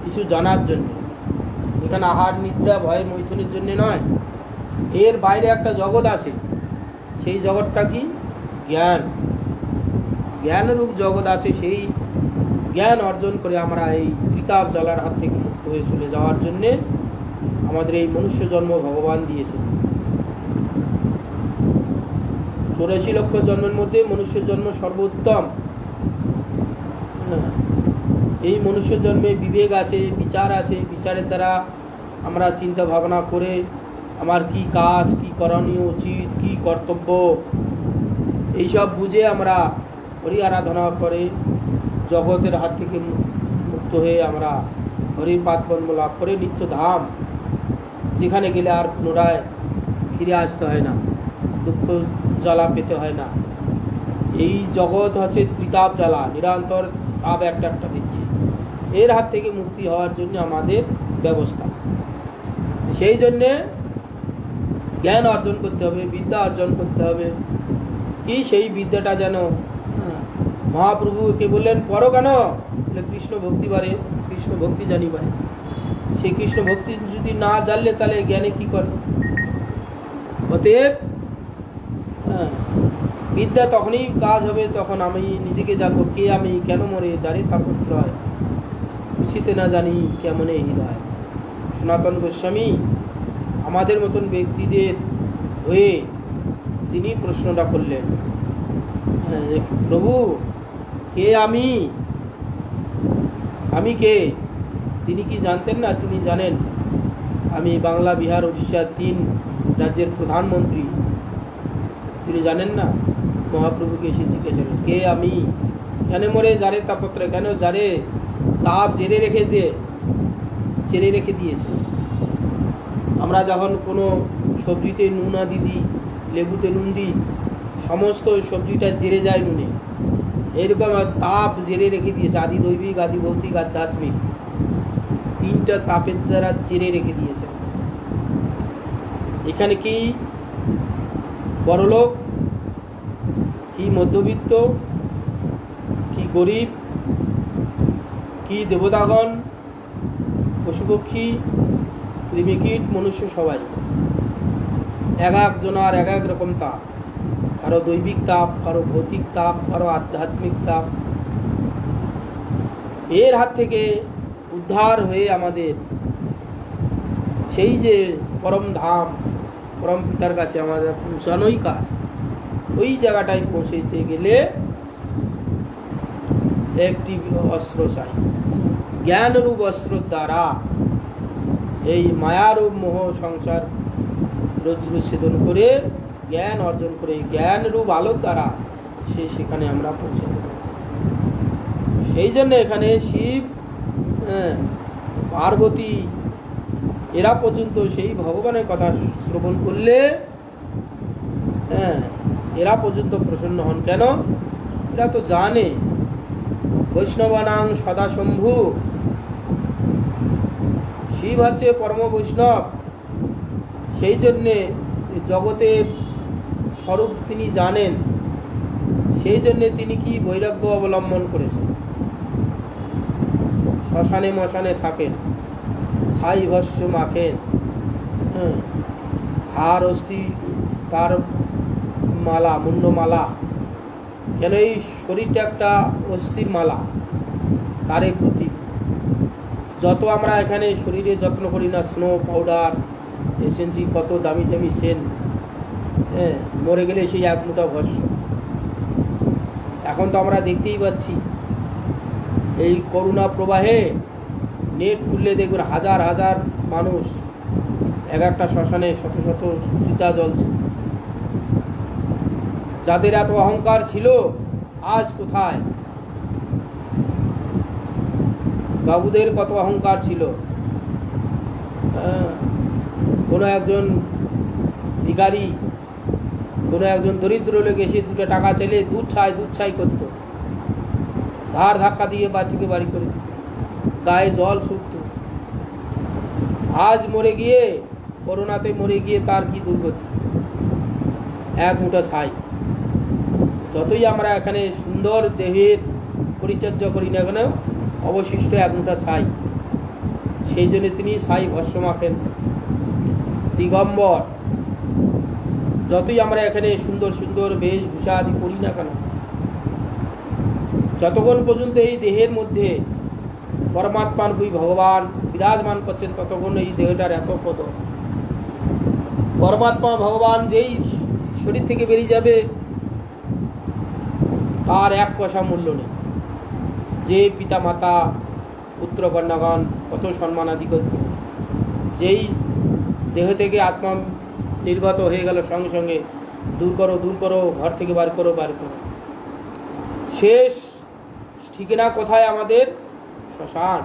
কিছু জানার জন্য। এখানে আহার, নিদ্রা, ভয়, মৈথুনের জন্য নয়, এর বাইরে একটা জগৎ আছে। সেই জগৎটা কি? জ্ঞান, জ্ঞানরূপ জগৎ আছে। সেই জ্ঞান অর্জন করে আমরা এই কিতাব জ্বালার হাত থেকে মুক্ত হয়ে চলে যাওয়ার জন্যে আমাদের এই মনুষ্য জন্ম ভগবান দিয়েছে। 84 লক্ষ জন্মের মধ্যে মনুষ্য জন্ম সর্বোত্তম। এই মনুষ্য জন্মে বিবেক আছে, বিচার আছে, বিচারের দ্বারা আমরা চিন্তা ভাবনা করে আমার কি কাজ, কি করণীয় উচিত, কি কর্তব্য, এইসব বুঝে আমরা হরি আরাধনা করে জগতের হাত থেকে মুক্ত হয়ে আমরা হরির পাদপদ্ম লাভ করে নিত্য ধাম, যেখানে গেলে আর পুনরায় ফিরে আসতে হয় না, দুঃখ জ্বালা পেতে হয় না। এই জগৎ হচ্ছে ত্রিতাপ জ্বালা, নিরন্তর তাপ একটা দিচ্ছে। এর হাত থেকে মুক্তি হওয়ার জন্য আমাদের ব্যবস্থা। সেই জন্যে জ্ঞান অর্জন করতে হবে, বিদ্যা অর্জন করতে হবে। কি সেই বিদ্যাটা যেন মহাপ্রভুকে বললেন, পড়ো কেন? বলে কৃষ্ণ ভক্তি বাড়ে, কৃষ্ণ ভক্তি জানি বাড়ে। সেই কৃষ্ণ ভক্তি যদি না জানলে তাহলে জ্ঞানে কি করে? অতএব বিদ্যা তখনই কাজ হবে তখন আমি নিজেকে জানবো, কে আমি, কেন মরে, যারে তার পুত্র হয়, খুশিতে না জানি কেমনে হৃদয়। সনাতন গোস্বামী আমাদের মতন ব্যক্তিদের হয়ে তিনি প্রশ্নটা করলেন, প্রভু কে আমি, আমি কে? তিনি কি জানতেন না? তিনি জানেন। আমি বাংলা, বিহার, উড়িষ্যা 3 রাজ্যের প্রধানমন্ত্রী। তিনি জানেন না? মহাপ্রভুকে এসে জিজ্ঞাসা করেন, কে আমি, কেন মরে, যারে তাপত্র, কেন যারে তাপ জেরে রেখে দিয়েছে। আমরা যখন কোনো সবজিতে নুন আদি দিই, লেবুতে নুন দিই, সমস্ত সবজিটা জেরে যায় নুনে। এরকম তাপ জেরে রেখে দিয়েছে, আদি দৈবিক, আদি ভৌতিক, আধ্যাত্মিক, 3টা তাপের দ্বারা জেরে রেখে দিয়েছে। এখানে কি বড়লোক, কি মধ্যবিত্ত, কি গরিব, কি দেবতাগণ, পশুপক্ষী, কৃমিকীট, মনুষ্য সবাই এক একজনার এক এক রকম তাপ। কারো দৈবিক তাপ, কারো ভৌতিক তাপ, কারো আধ্যাত্মিক তাপ। এর হাত থেকে উদ্ধার হয়ে আমাদের সেই যে পরম ধাম, পরম পিতার কাছে আমাদের পৌঁছানোই কাজ। ওই জায়গাটায় পৌঁছতে গেলে একটি অস্ত্র চাই, জ্ঞানরূপ অস্ত্র দ্বারা এই মায়ারূপ মোহ সংসার রজ্জু ছেদন করে জ্ঞান অর্জন করে জ্ঞানরূপ আলোর দ্বারা সেখানে আমরা পৌঁছে দেব। সেই জন্য এখানে শিব, পার্বতী, এরা পর্যন্ত সেই ভগবানের কথা শ্রবণ করলে হ্যাঁ, এরা পর্যন্ত প্রসন্ন হন। কেন? এরা তো জানে বৈষ্ণবানাং সদা শম্ভু, শিব হচ্ছে পরম বৈষ্ণব। সেই জন্যে জগতের স্বরূপ তিনি জানেন, সেই জন্যে তিনি কি বৈরাগ্য অবলম্বন করেছেন। শ্মশানে মশানে থাকেন, ছাই ভস্য মাখেন, হার অস্থি তার মালা, মুন্ডমালা। কেন? এই শরীরটা একটা অস্থির মালা, তারই প্রতি। যত আমরা এখানে শরীরে যত্ন করি না, স্নো পাউডার, এসেন্সি, কত দামি দামি সেন্ট, মরে গেলে সেই এক মুঠা ভস্য। এখন তো আমরা দেখতেই পাচ্ছি এই করোনা প্রবাহে নেট খুললে দেখবেন হাজার হাজার মানুষ এক একটা শ্মশানে শত শত চিতা জ্বলছে। যাদের এত অহংকার ছিল আজ কোথায়? বাবুদের কত অহংকার ছিল। কোনো একজন ভিখারি, কোনো একজন দরিদ্র লোক এসে দুটো টাকা চাইলে দুধ ছাই করতো, ধার ধাক্কা দিয়ে বাড়ি থেকে বাড়ি করে দিত, গায়ে জল ছুটত। আজ মরে গিয়ে, করোনাতে মরে গিয়ে তার কি দুর্গতি, এক মুঠা ছাই। যতই আমরা এখানে সুন্দর দেহের পরিচর্যা করি না কেন, অবশিষ্ট এক মুঠা ছাই। সেই জন্য তিনি ছাই ভস্য মাখেন, দিগম্বর। যতই আমরা এখানে সুন্দর সুন্দর বেশভূষা আদি করি না কেন, যতক্ষণ পর্যন্ত এই দেহের মধ্যে পরমাত্মানুভূতি ভগবান বিরাজমান করছেন, ততক্ষণ এই দেহটার এত পদ। পরমাত্মা ভগবান যেই শরীর থেকে বেরিয়ে যাবে, তার এক পয়সা মূল্য নেই। যে পিতা মাতা পুত্র কন্যাগণ কত সম্মান আদি করত, যেই দেহ থেকে আত্মা নির্গত হয়ে গেল, সঙ্গে সঙ্গে দূর করো, ঘর থেকে বার করো। শেষ ঠিকানা কোথায়? আমাদের শ্মশান।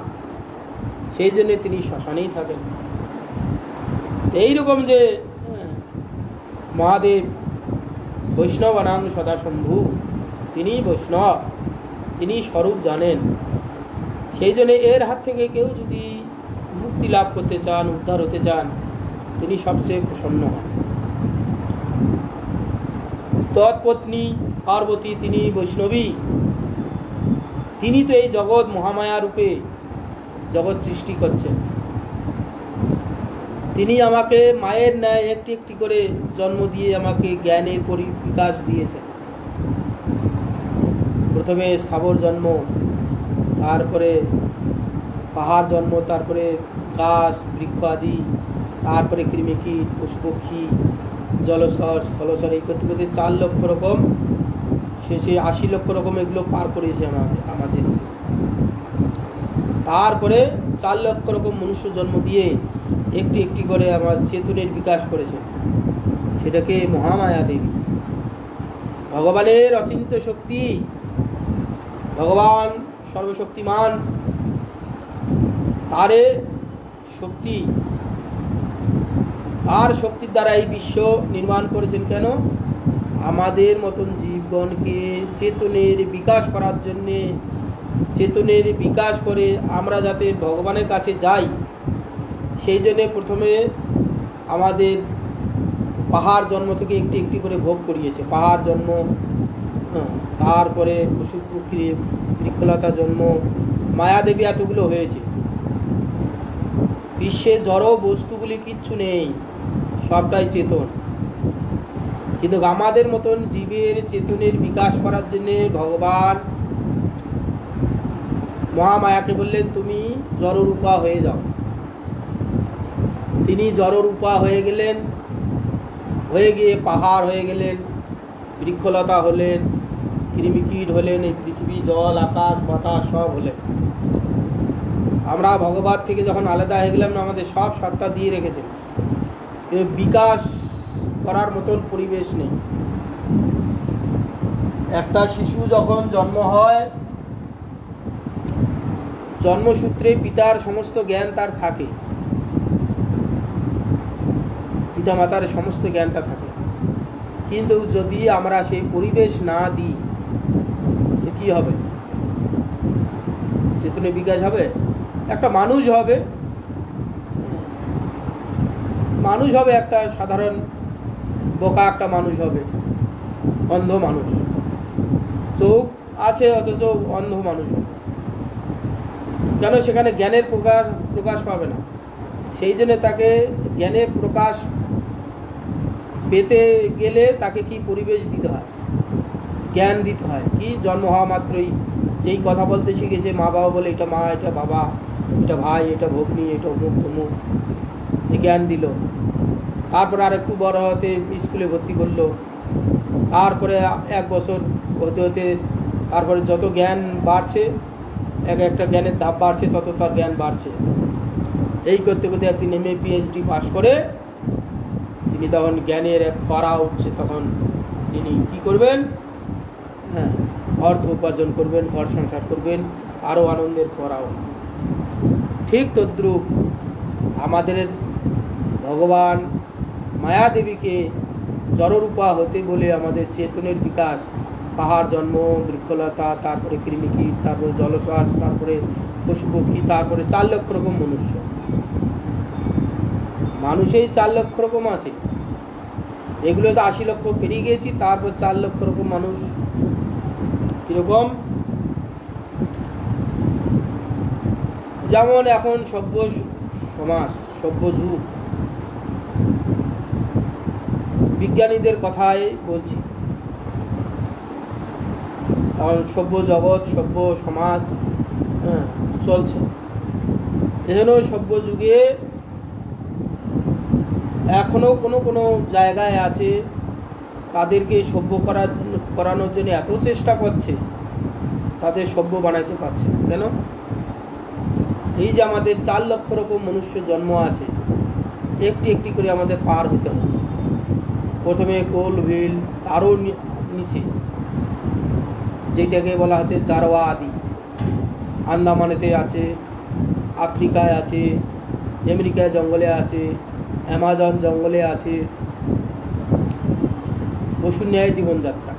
সেই জন্য তিনি শ্মশানেই থাকেন। এইরকম যে মহাদেব বৈষ্ণবানাং সদা শম্ভু, তিনি বৈষ্ণব, তিনি স্বরূপ জানেন। সেই জন্য এর হাত থেকে কেউ যদি মুক্তি লাভ করতে চান, উদ্ধার হতে চান, তিনি সবচেয়ে প্রসন্ন হন। তৎপত্নী পার্বতী তিনি বৈষ্ণবী। তিনি তো এই জগৎ মহামায়া রূপে জগৎ সৃষ্টি করছেন। তিনি আমাকে মায়ের ন্যায় একটি একটি করে জন্ম দিয়ে আমাকে জ্ঞানের বিকাশ দিয়েছেন। প্রথমে স্থাবর জন্ম, তারপরে পাহাড় জন্ম, তারপরে গাছ বৃক্ষ আদি, তারপরে কৃমিকীট, পশু পক্ষী, জলচর, স্থলচর, এই করতে করতে 4 লক্ষ রকম, শেষে 80 লক্ষ রকম এগুলো পার করেছে আমাদের। তারপরে 4 লক্ষ রকম মনুষ্য জন্ম দিয়ে একটি একটি করে আমার চেতনের বিকাশ করেছে। সেটাকে মহামায়া দেবী। ভগবানের অচিন্ত শক্তি, ভগবান সর্বশক্তিমান, তারে শক্তি, আর শক্তির দ্বারা এই বিশ্ব নির্মাণ করেছেন। কেন? আমাদের মতন জীবগণকে চেতনের বিকাশ করার জন্যে, চেতনের বিকাশ করে আমরা যাতে ভগবানের কাছে যাই, সেই জন্যে প্রথমে আমাদের পাহাড় জন্ম থেকে একটি একটি করে ভোগ করিয়েছে। পাহাড় জন্ম, তারপরে পশু পক্ষী, বৃক্ষলতা জন্ম, মায়াদেবী, এতগুলো হয়েছে। বিশ্বে জড় বস্তুগুলি কিচ্ছু নেই, সবটাই চেতন। কিন্তু আমাদের মতন জীবের চেতনের বিকাশ করার জন্যে ভগবান মহামায়াকে বললেন, তুমি জড়রূপা হয়ে যাও। তিনি জড়রূপা হয়ে গেলেন, হয়ে গিয়ে পাহাড় হয়ে গেলেন, বৃক্ষলতা হলেন, কৃমিকীট হলেন, এই পৃথিবী, জল, আকাশ, বাতাস সব হলেন। আমরা ভগবান থেকে যখন আলাদা হয়ে গেলাম না, আমাদের সব সত্তা দিয়ে রেখেছেন, কিন্তু বিকাশ করার মতন পরিবেশ নেই। একটা শিশু যখন জন্ম হয়, জন্মসূত্রে পিতার সমস্ত জ্ঞান তার থাকে, পিতা মাতার সমস্ত জ্ঞানটা থাকে, কিন্তু যদি আমরা সেই পরিবেশ না দিই কি হবে? চেতনের বিকাশ হবে? একটা মানুষ হবে, একটা সাধারণ বোকা একটা মানুষ হবে, অন্ধ মানুষ, চোখ আছে অথচ অন্ধ মানুষ হবে। কেন? সেখানে জ্ঞানের প্রকাশ পাবে না। সেই জন্য তাকে জ্ঞানের প্রকাশ পেতে গেলে তাকে কি পরিবেশ দিতে হয়? জ্ঞান দিতে হয়। কি? জন্ম হওয়া মাত্রই যেই কথা বলতে শিখেছে, মা বাবা বলে এটা মা, এটা বাবা, এটা ভাই, এটা ভগ্নী, এটা অমুক তমুক, এই জ্ঞান দিল। তারপরে আর একটু বড় হতে স্কুলে ভর্তি করলো, তারপরে 1 বছর হতে হতে তারপরে যত জ্ঞান বাড়ছে, একটা জ্ঞানের ধাপ বাড়ছে, তত তার জ্ঞান বাড়ছে। এই করতে করতে একদিন MA PhD পাশ করে তিনি তখন জ্ঞানের পাড়া উঠছে, তখন তিনি কি করবেন? হ্যাঁ, অর্থ উপার্জন করবেন, ঘর সংসার করবেন, আরও আনন্দের পড়াও। ঠিক তদ্রূপ আমাদের ভগবান মায়াদেবীকে জড়রূপা হতে বলে আমাদের চেতনের বিকাশ, পাহাড় জন্ম, বৃক্ষলতা, তারপরে কৃমিকীট, তারপরে জলশ্বাস, তারপরে পশু পক্ষী, তারপরে 4 লক্ষ রকম মনুষ্য। মানুষেই 4 লক্ষ রকম আছে, এগুলো তো 80 লক্ষ পেরিয়ে গেছি, তারপর 4 লক্ষ রকম মানুষ। কিরকম? যেমন এখন সভ্য সমাজ, সভ্য যুগ, বিজ্ঞানীদের কথাই বলছি, এখন সভ্য জগৎ, সভ্য সমাজ চলছে। এজন্য সভ্য যুগে এখনো কোনো কোনো জায়গায় আছে তাদেরকে সভ্য করানোর জন্য এত চেষ্টা করছে, তাদের সভ্য বানাইতে পারছে। কেন? এই যে আমাদের 4 লক্ষ রকম মনুষ্য জন্ম আছে, একটি একটি করে আমাদের পার হতে হচ্ছে। প্রথমে কোল ভিল, আরও নিচে যেটাকে বলা হচ্ছে জারোয়া আদি, আন্দামানেতে আছে, আফ্রিকায় আছে, আমেরিকায় জঙ্গলে আছে, অ্যামাজন জঙ্গলে আছে, পশুর ন্যায় জীবনযাত্রা।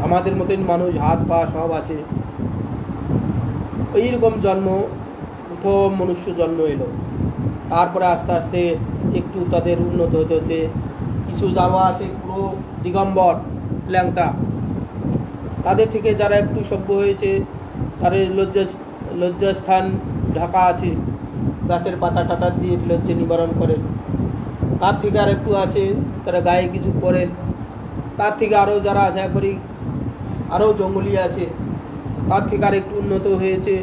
আমাদের মতন মানুষ, হাত পা সব আছে। এইরকম জন্ম, প্রথম মনুষ্য জন্ম এলো। তারপরে আস্তে আস্তে একটু তাদের উন্নত হতে হতে কিছু যাওয়া আছে পুরো দিগম্বর ল্যাংটা, তাদের থেকে যারা একটু সভ্য হয়েছে, তাদের লজ্জাস্থান ঢাকা আছে, গাছের পাতা টাটা দিয়ে লজ্জা নিবারণ করেন। তার থেকে আর একটু আছে তারা গায়ে কিছু করেন। তার থেকে আরও যারা আছে একবারই আরও জঙ্গলি আছে, তার থেকে আর একটু উন্নত হয়েছে,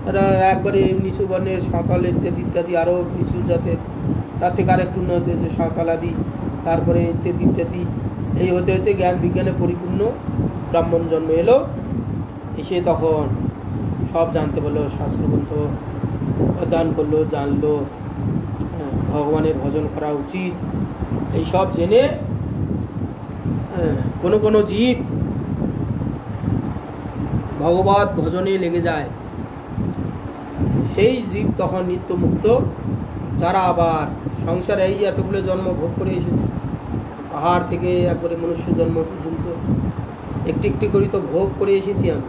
তারা একবারে নিচু বর্ণের সাঁওতাল ইত্যাদি ইত্যাদি, আরও নিচু জাতের। তার থেকে আর একটু উন্নত হয়েছে সাঁওতাল আদি, তারপরে ইত্যাদি ইত্যাদি। এই হতে হতে জ্ঞান বিজ্ঞানে পরিপূর্ণ ব্রাহ্মণ জন্ম এলো। এসে তখন সব জানতে পারলো, শাস্ত্রগ্রন্থ অধ্যয়ন করলো, জানলো ভগবানের ভজন করা উচিত। এই সব জেনে কোনো কোনো জীব ভগবত ভজনে লেগে যায়, সেই জীব তখন নিত্যমুক্ত। যারা আবার সংসারে এই এতগুলো জন্ম ভোগ করে এসেছে, পাহাড় থেকে একবারে মনুষ্য জন্ম পর্যন্ত একটি একটি করে তো ভোগ করে এসেছি আমি।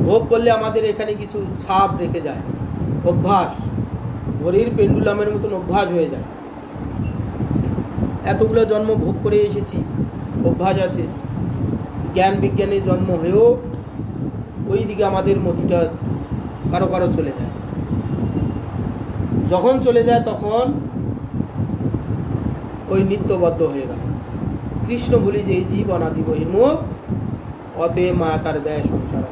ভোগ করলে আমাদের এখানে কিছু ছাপ রেখে যায়, অভ্যাস, ঘড়ির পেন্ডুলামের মতন অভ্যাস হয়ে যায়। এতগুলো জন্ম ভোগ করে এসেছি, অভ্যাস আছে। জ্ঞান বিজ্ঞানে জন্ম হয়েও ওই দিকে আমাদের মতিটা কারো কারো চলে যায়। যখন চলে যায় তখন ওই নিত্যবদ্ধ হয়ে গেল। কৃষ্ণ বলি যে এই জীব অনাদি বহির্মুখ, অতএব মায়া তার দেয় সংসার।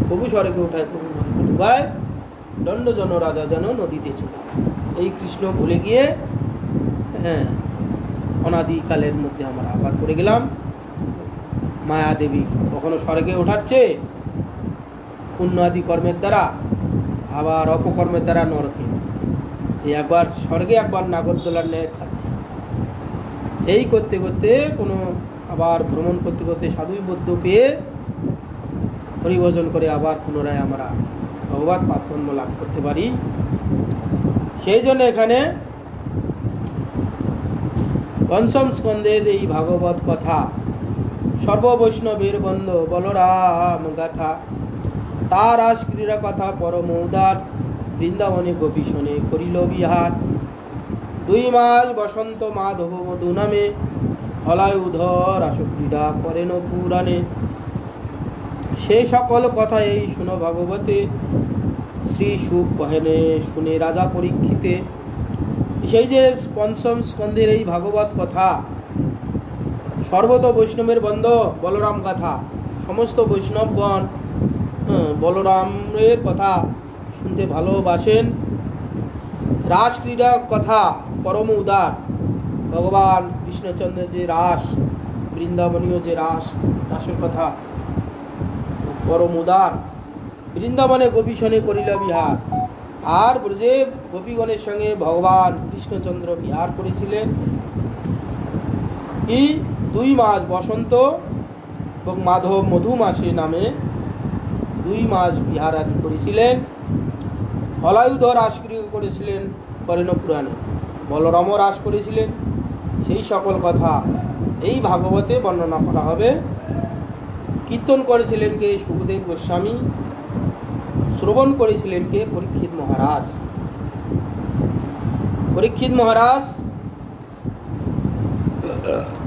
প্রভু স্বর্গে উঠায়, প্রভু ডুবায়, দণ্ড জন রাজা যেন নদীতে চলে। এই কৃষ্ণ ভুলে গিয়ে অনাদিকালের মধ্যে আমরা আবার পড়ে গেলাম। মায়া দেবী কখনো স্বর্গে ওঠাচ্ছে পুণ্য আদি কর্মের দ্বারা, আবার অপকর্মের দ্বারা নরকে। এই একবার স্বর্গে, একবার নাগরদোলার ন্যায় খাচ্ছে। এই করতে করতে কোনো আবার ভ্রমণ করতে করতে সাধুই বৌদ্ধ পেয়ে হরিভজন করে আবার পুনরায় আমরা ভগবত পাপকর্ম লাভ করতে পারি। সেই জন্য এখানে পঞ্চম স্কন্ধের এই ভাগবত কথা সর্ববৈষ্ণবের বন্ধ বলরাম গাথা। তার রাস ক্রীড়া কথা পরম উদার, বৃন্দাবনে গোপী শোনে করিল বিহার। 2 মাস বসন্ত মাধব মধু নামে, হলায়ুধর রাসক্রীড়া করেন পুরাণে। সে সকল কথা এই শুনো ভাগবতে, শ্রী সুখ কহেনে শুনে রাজা পরীক্ষিতে। সেই যে পঞ্চম স্কন্ধের এই ভাগবত কথা, সর্বত বৈষ্ণবের বন্ধ বলরাম গাথা। সমস্ত বৈষ্ণবগণ বলরামের কথা শুনতে ভালোবাসেন। রাসক্রীড়া কথা পরম উদার, ভগবান কৃষ্ণচন্দ্রের যে রাস, বৃন্দাবনীয় যে রাসের কথা পরম উদার। বৃন্দাবনে গোপীশনে করিল বিহার। আর ব্রজে গোপীগণের সঙ্গে ভগবান কৃষ্ণচন্দ্র বিহার করেছিলেন। এই 2 মাস বসন্ত এবং মাধব মধু মাসে নামে 2 মাস বিহার আদি করেছিলেন। হলায়ুধ রাস করেছিলেন করেন পুরাণে, বলরাম রাস করেছিলেন। সেই সকল কথা এই ভাগবতে বর্ণনা করা হবে। কীর্তন করেছিলেন কে? সুখদেব গোস্বামী। শ্রবণ করেছিলেন কে? পরীক্ষিত মহারাজ। পরীক্ষিত মহারাজ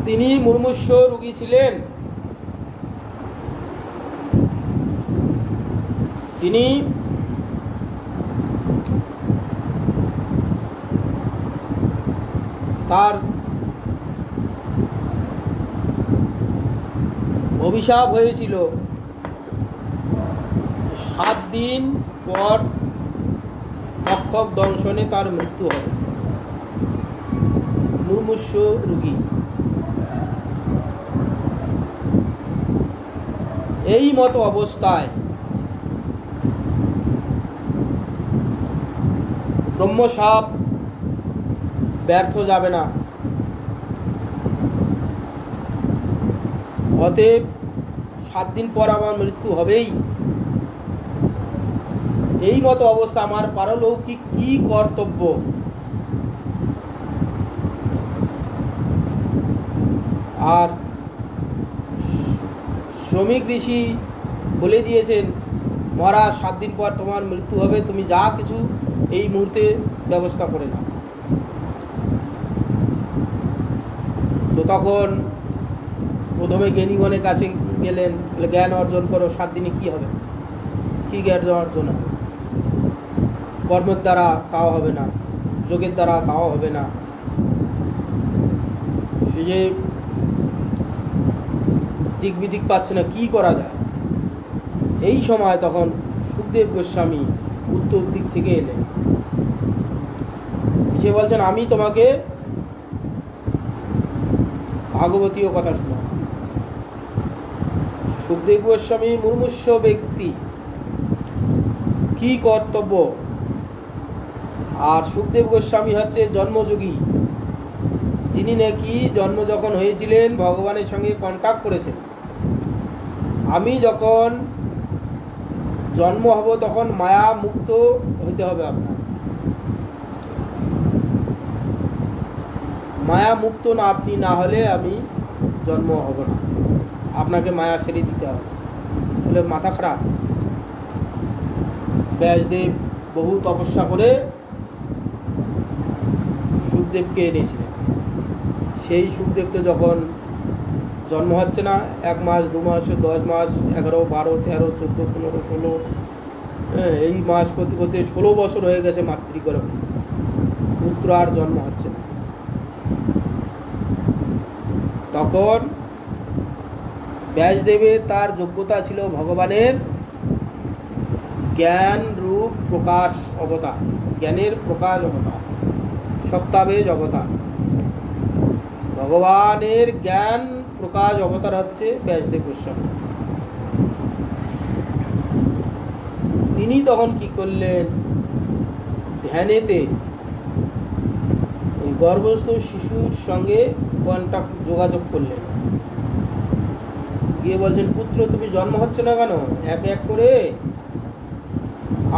তিনি মুমূর্ষু রোগী ছিলেন। তিনি তার অভিশাপ হয়েছিল 7 দিন পর তক্ষক দংশনে তার মৃত্যু হবে। মুমূর্ষু রোগী। এই মতো অবস্থায় ব্রহ্মশাপ ব্যর্থ যাবে না। অতএব 7 দিন পর আমার মৃত্যু হবেই। এই মতো অবস্থা আমার পারলৌকিক কি কর্তব্য? আর শ্রমিক ঋষি বলে দিয়েছেন, মহারাজ 7 দিন পর তোমার মৃত্যু হবে, তুমি যা কিছু এই মুহূর্তে ব্যবস্থা করে নাও। তো তখন প্রথমে জ্ঞানীগণের কাছে গেলেন, বলে জ্ঞান অর্জন করো। 7 দিনে কি হবে? কি জ্ঞান অর্জন হবে? কর্মের দ্বারা তাও হবে না, যোগের দ্বারা তাও হবে না। সে যে দিক বিদিক পাচ্ছে না, কি করা যায়? এই সময় তখন সুখদেব গোস্বামী উত্তর দিক থেকে এলেন। সে বলছেন, আমি তোমাকে ভাগবতীয় কথা শোনা। সুখদেব গোস্বামী মুমূর্ষু ব্যক্তি, কি কর্তব্য? আর সুখদেব গোস্বামী হচ্ছে জন্মযোগী, যিনি নাকি জন্ম যখন হয়েছিলেন ভগবানের সঙ্গে কন্ট্যাক্ট করেছেন। আমি যখন জন্ম হব তখন মায়া মুক্ত হইতে হবে আপনার। মায়া মুক্ত না আপনি না হলে আমি জন্ম হব না, আপনাকে মায়া ছেড়ে দিতে হবে। বলে মাথা খারাপ। ব্যাসদেব বহু তপস্যা করে সুখদেবকে এনেছিলেন। সেই সুখদেবকে যখন জন্ম হচ্ছে না, 1 মাস 2 মাস 10 মাস 11 12 13 14 15 16, এই মাস করতে করতে 16 বছর হয়ে গেছে মাতৃগর্ভে, পুত্র আর জন্ম হচ্ছে না। তখন ব্যাসদেবের তার যোগ্যতা ছিল ভগবানের জ্ঞান রূপ প্রকাশ অবতার, জ্ঞানের প্রকাশ অবতার, সপ্তাবেশ অবতার। ভগবানের জ্ঞান প্রকাশ অবতার হচ্ছে ব্যাসদেব গোস্বামী। তিনি তখন কি করলেন? ধ্যানেতে ওই গর্ভস্থ শিশুর সঙ্গে কন্টাক্ট যোগাযোগ করলেন। গিয়ে বলছেন, পুত্র তুমি জন্ম হচ্ছে না কেন? এক এক করে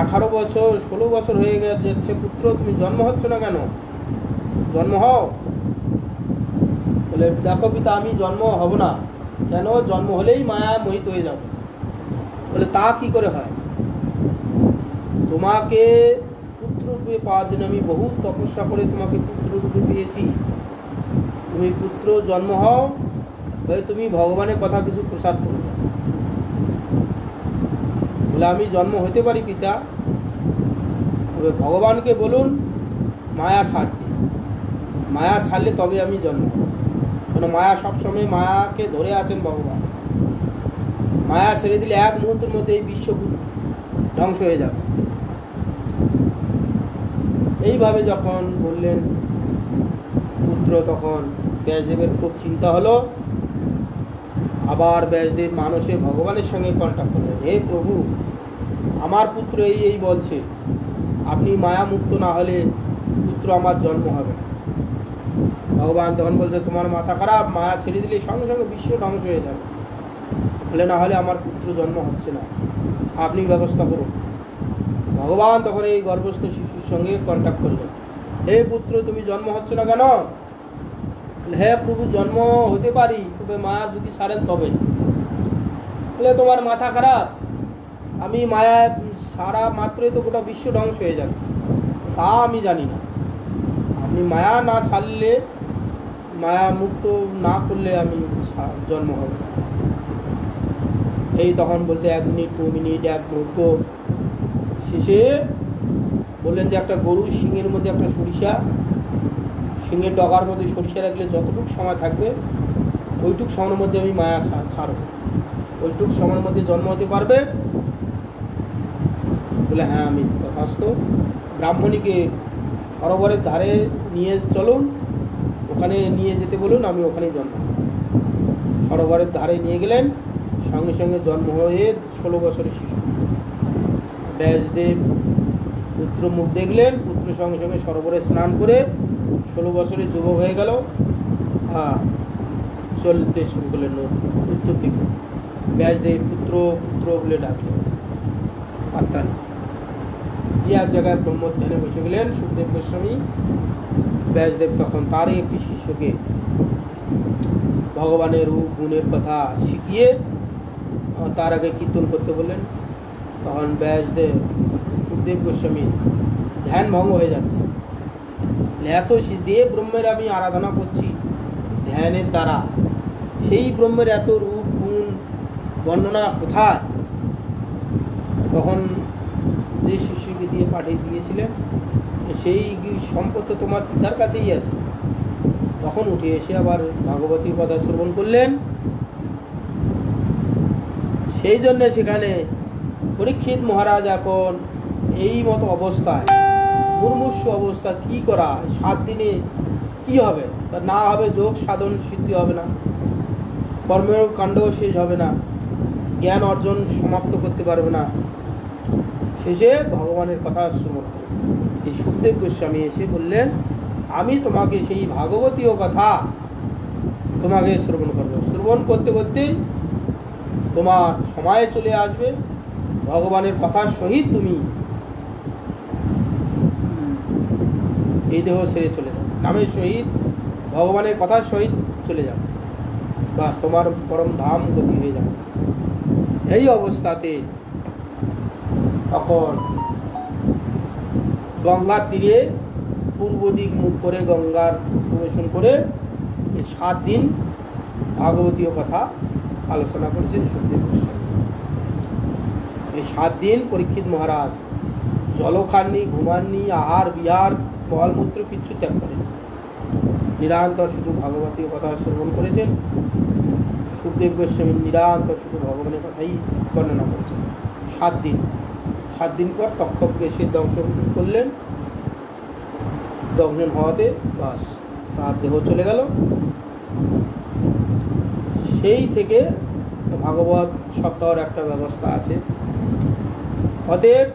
18 বছর 16 বছর হয়ে যাচ্ছে, পুত্র তুমি জন্ম হচ্ছে না কেন? জন্ম হও। বলে দেখো পিতা, আমি জন্ম হব না। কেন? জন্ম হলেই মায়া মোহিত হয়ে যাব। বলে তা কি করে হয়? তোমাকে পুত্ররূপে পাওয়ার জন্য আমি বহু তপস্যা করে তোমাকে পুত্ররূপে পেয়েছি। তুমি পুত্র জন্ম হও, বলে তুমি ভগবানের কথা কিছু প্রচার করবে। বলে আমি জন্ম হতে পারি পিতা, তবে ভগবানকে বলুন মায়া ছাড়তে। মায়া ছাড়লে তবে আমি জন্ম হব। কারণ মায়া সবসময়, মায়াকে ধরে আছেন ভগবান। মায়া ছেড়ে দিলে এক মুহূর্তের মধ্যে এই বিশ্ব ধ্বংস হয়ে যাবে। এইভাবে যখন বললেন পুত্র, তখন ব্যাসদেবের খুব চিন্তা হলো। আবার ব্যাসদেব মানসে ভগবানের সঙ্গে কন্ট্যাক্ট করলেন। হে প্রভু, আমার পুত্র এই এই বলছে, আপনি মায়া মুক্ত না হলে পুত্র আমার জন্ম হবে না। ভগবান তখন বলছে তোমার মাথা খারাপ, মায়া ছেড়ে দিলে সঙ্গে সঙ্গে বিশ্ব ধ্বংস হয়ে যাবে। বলে না হলে আমার পুত্র জন্ম হচ্ছে না, আপনি ব্যবস্থা করুন। ভগবান তখন এই গর্ভস্থ শিশুর সঙ্গে কন্ট্যাক্ট করলেন। হে পুত্র, তুমি জন্ম হচ্ছে না কেন? হে প্রভু, জন্ম হতে পারি, তবে মায়া যদি ছাড়েন তবে। বলে তোমার মাথা খারাপ, আমি মায়া সারা মাত্রই তো গোটা বিশ্ব ধ্বংস হয়ে যাবে। তা আমি জানি না, আপনি মায়া না ছাড়লে, মায়া মুক্ত না করলে আমি জন্ম হবে না। এই তখন বলতে 1 মিনিট 2 মিনিট 1 মুহূর্ত শেষে বললেন যে একটা গরু শিঙের মধ্যে একটা সরিষা, শিঙের ডগার মধ্যে সরিষা রাখলে যতটুকু সময় থাকবে ওইটুক সময়ের মধ্যে আমি মায়া ছাড়ব, ওইটুক সময়ের মধ্যে জন্ম হতে পারবে? বলে হ্যাঁ আমি তথাস্ত। ব্রাহ্মণীকে সরোবরের ধারে নিয়ে চলুন, ওখানে নিয়ে যেতে বলুন, আমি ওখানেই জন্ম। সরোবরের ধারে নিয়ে গেলেন, সঙ্গে সঙ্গে জন্ম হয়ে 16 বছরের শিশু। ব্যাসদেব পুত্র মুখ দেখলেন, পুত্র সঙ্গে সঙ্গে সরোবরে স্নান করে 16 বছরের যুবক হয়ে গেল। চলতে শুরু করলেন উত্তর দিকে। ব্যাসদেব পুত্র পুত্র বলে ডাকলেন, পাত্তা নেই। এক জায়গায় ব্রহ্মধ্যানে বসে গেলেন সুখদেব গোস্বামী। ব্যাসদেব তখন তারই একটি শিষ্যকে ভগবানের রূপ গুণের কথা শিখিয়ে তার আগে কীর্তন করতে বললেন। তখন ব্যাসদেব সুখদেব গোস্বামী ধ্যান ভঙ্গ হয়ে যাচ্ছে। এত যে ব্রহ্মের আমি আরাধনা করছি ধ্যানের দ্বারা, সেই ব্রহ্মের এত রূপ গুণ বর্ণনা কোথায়? তখন যে শিষ্যকে দিয়ে পাঠিয়ে দিয়েছিলেন সেই সম্পদ তো তোমার পিতার কাছেই আছে। তখন উঠে এসে আবার ভাগবতীর কথা শ্রবণ করলেন। সেই জন্যে সেখানে পরীক্ষিত মহারাজ এখন এই মতো অবস্থায়, মুমূর্ষু অবস্থা, কি করা 7 দিনে কি হবে? তা না হবে যোগ সাধন সিদ্ধি হবে না, কর্মের কাণ্ডও শেষ হবে না, জ্ঞান অর্জন সমাপ্ত করতে পারবে না। শেষে ভগবানের কথা শ্রবণ করে এই সুখদেব গোস্বামী এসে বললেন, আমি তোমাকে সেই ভাগবতীয় কথা তোমাকে শ্রবণ করবো। শ্রবণ করতে করতেই তোমার সময় চলে আসবে, ভগবানের কথার সহিত তুমি এই দেহ ছেড়ে চলে যাবে, নামের সহিত ভগবানের কথার সহিত চলে যাবে, বাস তোমার পরম ধাম গতি হয়ে যাবে। এই অবস্থাতে তখন গঙ্গার তীরে পূর্ব দিক মুখ করে গঙ্গার প্রবেশন করে 7 দিন ভাগবতীয় কথা আলোচনা করেছেন সুখদেব গোস্বামী। এই 7 দিন পরীক্ষিত মহারাজ জল খাননি, ঘুমাননি, আহার বিহার মলমূত্র কিচ্ছু ত্যাগ করেন, নিরন্তর শুধু ভাগবতীয় কথা শ্রবণ করেছেন। সুখদেব গোস্বামী নিরন্তর শুধু ভগবানের কথাই বর্ণনা করেছেন 7 দিন। 7 দিন পর তক্ষককে এসে দংশন করলেন। দংশন হওয়াতে বাস তার দেহ চলে গেল। সেই থেকে ভাগবত সপ্তাহের একটা ব্যবস্থা আছে। অতএব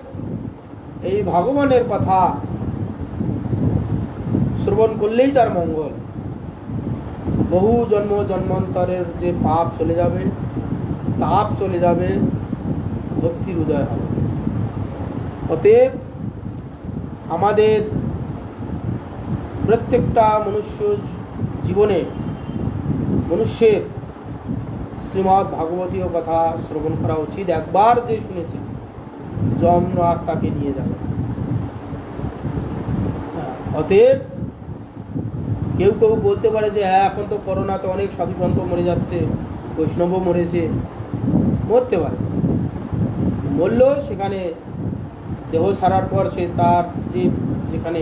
এই ভগবানের কথা শ্রবণ করলেই তার মঙ্গল। বহু জন্ম জন্মান্তরের যে পাপ চলে যাবে, তাপ চলে যাবে, ভক্তির উদয় হবে। অতএব আমাদের প্রত্যেকটা মনুষ্য জীবনে মনুষ্যের শ্রীমদ্ ভাগবতীয় কথা শ্রবণ করা উচিত। একবার যে শুনেছে যমরাজ তাকে নিয়ে যাবে। অতএব কেউ কেউ বলতে পারে যে হ্যাঁ, এখন তো করোনাতে অনেক সাধু সন্ত মরে যাচ্ছে, বৈষ্ণবও মরেছে। মরতে পারে, মরলেও সেখানে দেহ ছাড়ার পর সে তার যেখানে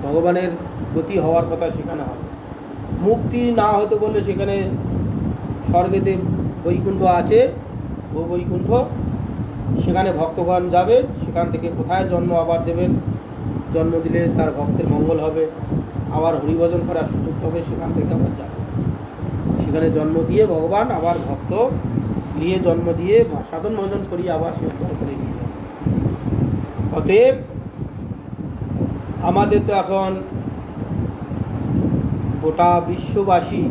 ভগবানের গতি হওয়ার কথা সেখানে হবে। মুক্তি না হতে বললে সেখানে স্বর্গেতে বৈকুণ্ঠ আছে, ও বৈকুণ্ঠ, সেখানে ভক্তগণ যাবে। সেখান থেকে কোথায় জন্ম আবার দেবেন, জন্ম দিলে তার ভক্তের মঙ্গল হবে, আবার হরিভজন করার সুযোগ পাবে, সেখান থেকে আবার যাবে। সেখানে জন্ম দিয়ে ভগবান আবার ভক্ত নিয়ে জন্ম দিয়ে সাধন ভজন করিয়ে আবার সে উদ্ধার করে নিয়ে যাবে। অতএব আমাদের তো এখন গোটা বিশ্ববাসী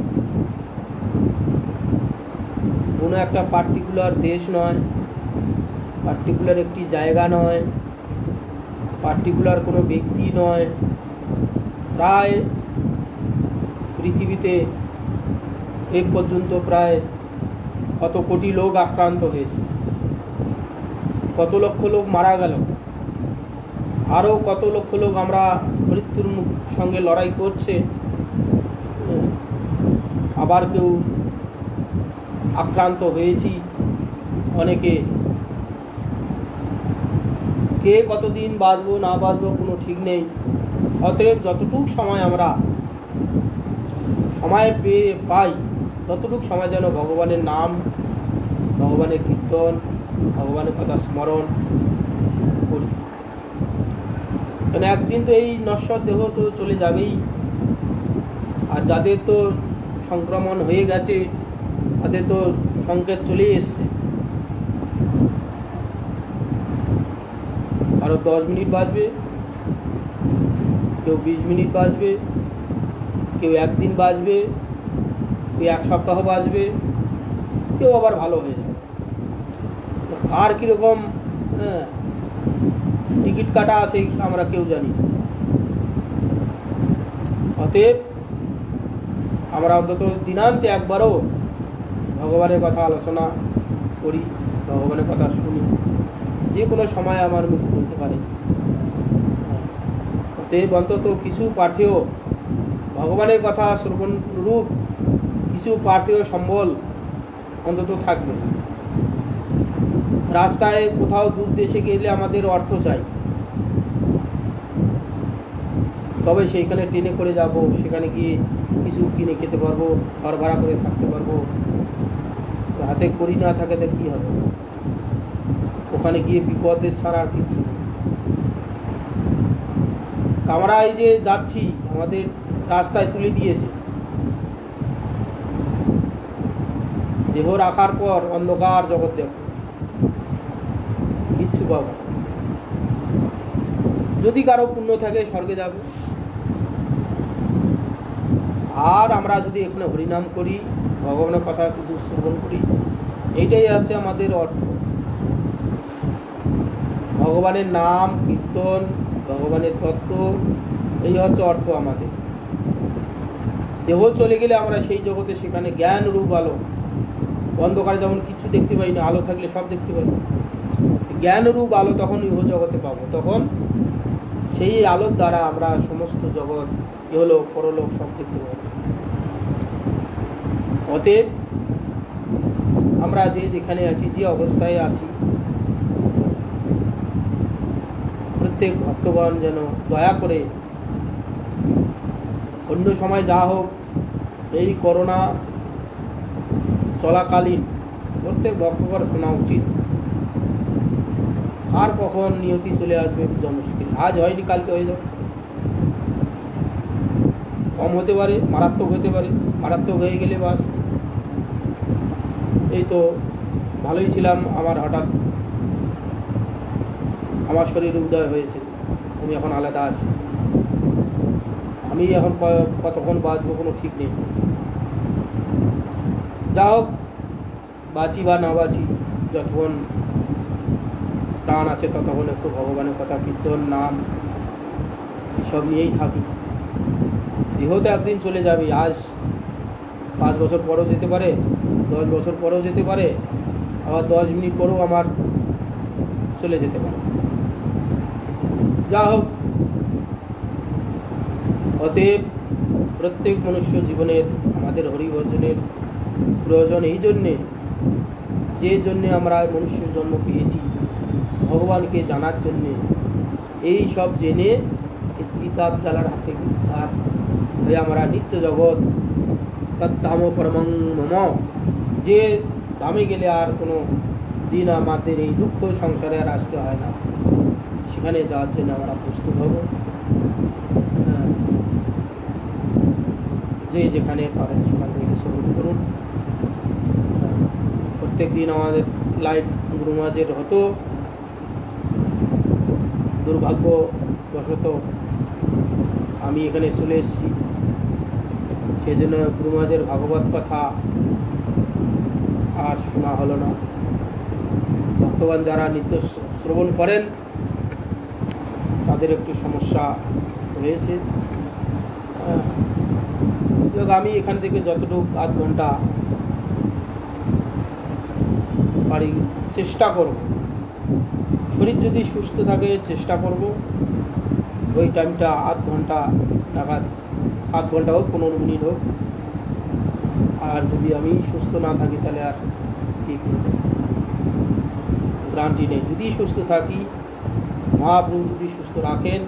কোনো একটা পার্টিকুলার দেশ নয়, পার্টিকুলার একটি জায়গা নয়, পার্টিকুলার কোনো ব্যক্তি নয়, প্রায় পৃথিবীতে এ পর্যন্ত প্রায় কত কোটি লোক আক্রান্ত হয়েছে, কত লক্ষ লোক মারা গেল, আরও কত লক্ষ লোক আমরা মৃত্যুর সঙ্গে লড়াই করছে, আবার কেউ আক্রান্ত হয়েছি অনেকে। কে কতদিন বাঁচবো না বাঁচবো কোনো ঠিক নেই। অতএব যতটুকু সময় আমরা সময় পেয়ে পাই, ততটুকু সময় যেন ভগবানের নাম, ভগবানের কীর্তন, ভগবানের কথা স্মরণ করি। কারণ একদিন তো এই নশ্বর দেহ তো চলে যাবেই। আর যাদের তো সংক্রমণ হয়ে গেছে তাদের তো সংকেত চলেই এসছে। কারো 10 মিনিট বাঁচবে, কেউ 20 মিনিট বাঁচবে, কেউ একদিন বাঁচবে, কেউ 1 সপ্তাহ বাঁচবে, কেউ আবার ভালো হয়ে যাবে। কার কীরকম টিকিট কাটা আছে আমরা কেউ জানি। অতএব আমরা অন্তত দিনান্তে একবারও ভগবানের কথা আলোচনা করি, ভগবানের কথা শুনি। যে কোনো সময় আমার মৃত্যু হতে পারে। অতএব অন্তত কিছু পার্থেয় ভগবানের কথা শ্রবণ রূপ কিছু পার্থেয় সম্বল অন্তত থাকবে। রাস্তায় কোথাও দূর দেশে গেলে আমাদের অর্থ চাই, তবে সেইখানে ট্রেনে করে যাব, সেখানে গিয়ে কিছু কিনে খেতে পারবো, ঘর ভাড়া করে থাকতে পারবো। হাতে করি না থাকে তো কী হবে? ওখানে গিয়ে বিপদে ছাড়া আর কিছু। আমরা এই যে যাচ্ছি, আমাদের রাস্তায় তুলে দিয়েছে, দেহ রাখার পর অন্ধকার জগৎ দেখো, কিচ্ছু পাবো। যদি কারো পুণ্য থাকে স্বর্গে যাবে। আর আমরা যদি এখানে হরিনাম করি, ভগবানের কথা কিছু শ্রবণ করি, এইটাই হচ্ছে আমাদের অর্থ। ভগবানের নাম কীর্তন, ভগবানের তত্ত্ব, এই হচ্ছে অর্থ আমাদের। দেহ চলে গেলে আমরা সেই জগতে সেখানে জ্ঞান রূপ আলো, অন্ধকারে যেমন কিছু দেখতে পাই না, আলো থাকলে সব দেখতে পাই। জ্ঞান রূপ আলো তখন ইহ জগতে পাবো। তখন সেই আলোর দ্বারা আমরা সমস্ত জগৎ, ইহলোক পরলোক সব দেখতে পাবো। অতএব আমরা যেখানে আছি, যে অবস্থায় আছি, প্রত্যেক ভক্তগণ যেন দয়া করে অন্য সময় যা হোক, এই করোনা চলাকালীন প্রত্যেক ভক্তগণ শোনা উচিত। আর কখন নিয়তি চলে আসবে জন্মশিখির, আজ হয়নি কালকে হয়ে যাবে। কম হতে পারে, মারাত্মক হতে পারে। মারাত্মক হয়ে গেলে বাস, এই তো ভালোই ছিলাম, হঠাৎ আমার শরীরে উদয় হয়েছে, আমি এখন আলাদা আছি, আমি এখন কতক্ষণ বাঁচবো কোনো ঠিক নেই। যা হোক, বাঁচি বা না বাঁচি, যতক্ষণ প্রাণ আছে ততক্ষণ একটু ভগবানের কথা কীর্তন, নাম এসব নিয়েই থাকি। দেহ তো একদিন চলে যাবে। আজ 5 বছর পরেও যেতে পারে, 10 বছর পরেও যেতে পারে, আবার 10 মিনিট পরেও আমার চলে যেতে পারে। যা হোক, অতএব প্রত্যেক মনুষ্য জীবনের আমাদের হরিভজনের প্রয়োজন এই জন্যে, যে জন্যে আমরা মনুষ্যের জন্ম পেয়েছি, ভগবানকে জানার জন্যে। এই সব জেনে এই ত্রিতাপ জ্বালার হাতে উদ্ধার হয়ে আমরা নিত্য জগৎ তদ্ধাম পরমং মম, যে ধামে গেলে আর কোনো দিন আমাদের এই দুঃখ সংসারে আর আসতে হয় না, সেখানে যাওয়ার জন্য আমরা প্রস্তুত হব। যে যেখানে পারেন সেখান থেকে শ্রবণ করুন। প্রত্যেক দিন আমাদের লাইভ গুরু মহারাজের হতো, দুর্ভাগ্যবশত আমি এখানে চলে এসেছি, সেই জন্য গুরু মহারাজের ভাগবত কথা আর শোনা হলো না। ভক্তগণ যারা নিত্য শ্রবণ করেন তাদের একটু সমস্যা হয়েছে। আমি এখান থেকে যতটুকু আধ ঘন্টা পারি চেষ্টা করব, শরীর যদি সুস্থ থাকে চেষ্টা করব ওই টাইমটা আধ ঘন্টা নাগাদ, আধ ঘন্টা হোক 15 মিনিট হোক। আর যদি আমি সুস্থ না থাকি তাহলে আর কী করব, গ্যারান্টি নেই। যদি সুস্থ থাকি, মহাপ্রভু যদি সুস্থ রাখেন,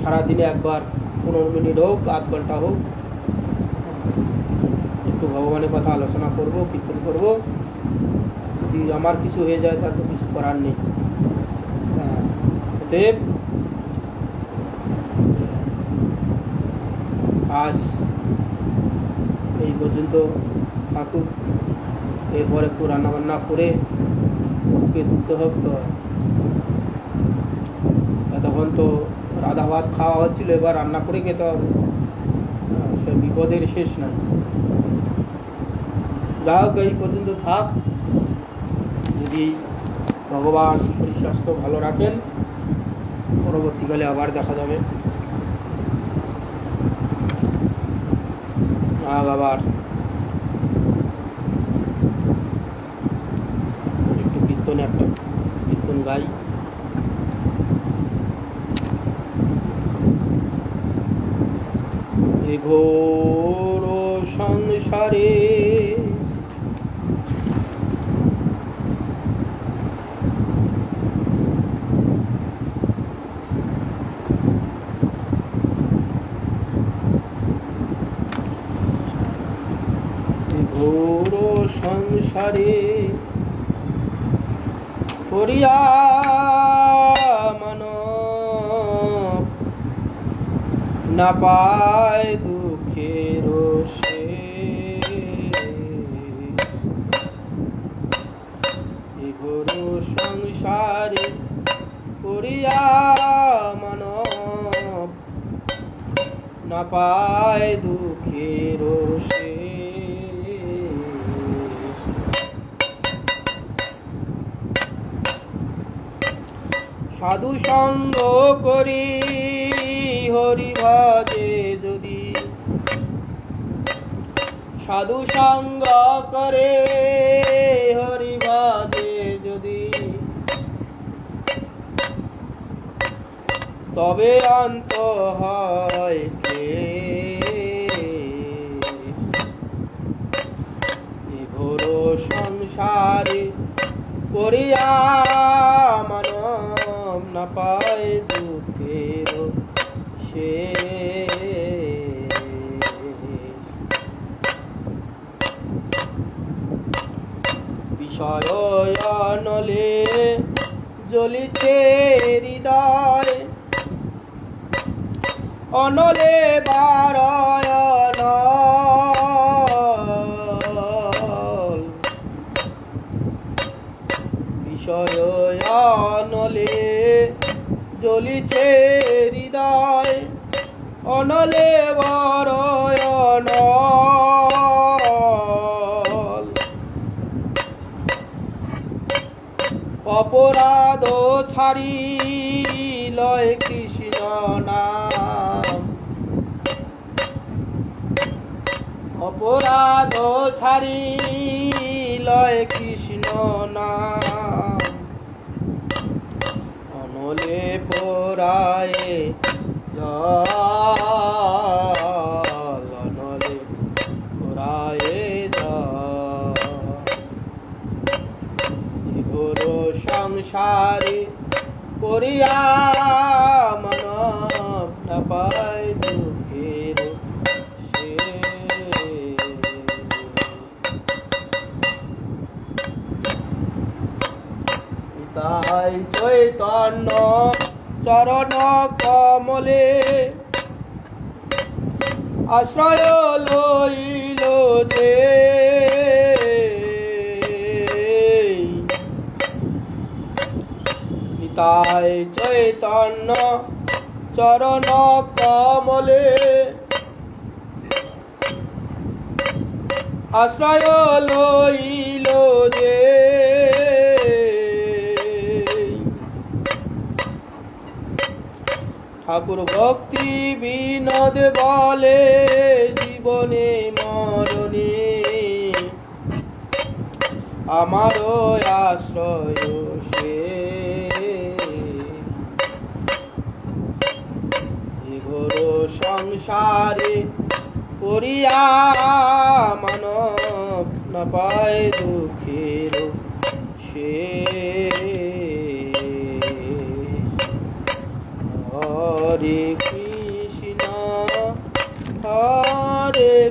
সারাদিনে একবার 15 মিনিট হোক, আধ ঘন্টা হোক, একটু ভগবানের কথা আলোচনা করব, কীর্তন করব। যদি আমার কিছু হয়ে যায় তার তো কিছু করার নেই। অতএব আজ এই পর্যন্ত থাকুক, এরপর একটু রান্নাবান্না করে ওকে তুলতে হবে। তো তখন তো রাধা ভাত খাওয়া হচ্ছিল, এবার রান্না করে খেতে হবে, সে বিপদের শেষ নাই। যা হোক, এই পর্যন্ত থাক। যদি ভগবান শরীর স্বাস্থ্য ভালো রাখেন, পরবর্তীকালে আবার দেখা যাবে। আবার একটু কীর্তনে একটা কীর্তন গাই। এ ঘোর সংসারে সংসারে করিয়া মানব না পায় দুঃখের ঘোর সংসারে করিয়া মানব না পায় দুঃখের সাধু সঙ্গ করি হরি ভজে যদি, সাধু সঙ্গ করে হরি ভজে যদি, তবে অন্ত হয় ঘোর সংসারে করিয়া মানব না পায় দুঃখের শেষ। বিষয় নলে জ্বলিছে হৃদয়, অনলে বারয়ন বিষয় অনলে জ্বলিছে হৃদয়, অনলে বারয়ন অপরাধ ছাড়ি লয় কৃষ্ণ নাম, অপরাধ ছাড়ি লয় কৃষ্ণ নাম অনলে পোড়ায়ে জল অনলে পোড়ায়ে জল ঘোর সংসারে পড়িয়া মানব না পায় দুঃখের তাই চৈতন্য চরণ কমলে আশ্রয় লইল যে তাই চৈতন্য চরণ কমলে আশ্রয় লইল যে ঠাকুর ভক্তি বিনোদ বলে জীবনে মরণে আমারও আশ্রয় সে ঘোর সংসারে পড়িয়া মানব না পায় দুঃখের সে হরে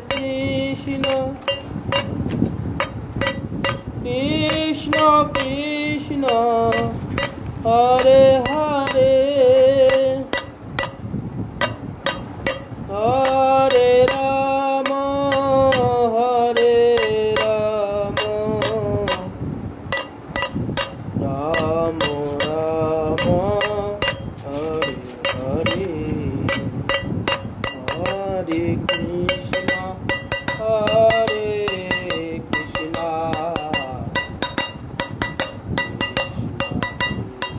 কৃষ্ণ কৃষ্ণ কৃষ্ণ হরে হরে হরে রাম রাম রাম হরে হরে হরে কৃষ্ণ হরে কৃষ্ণ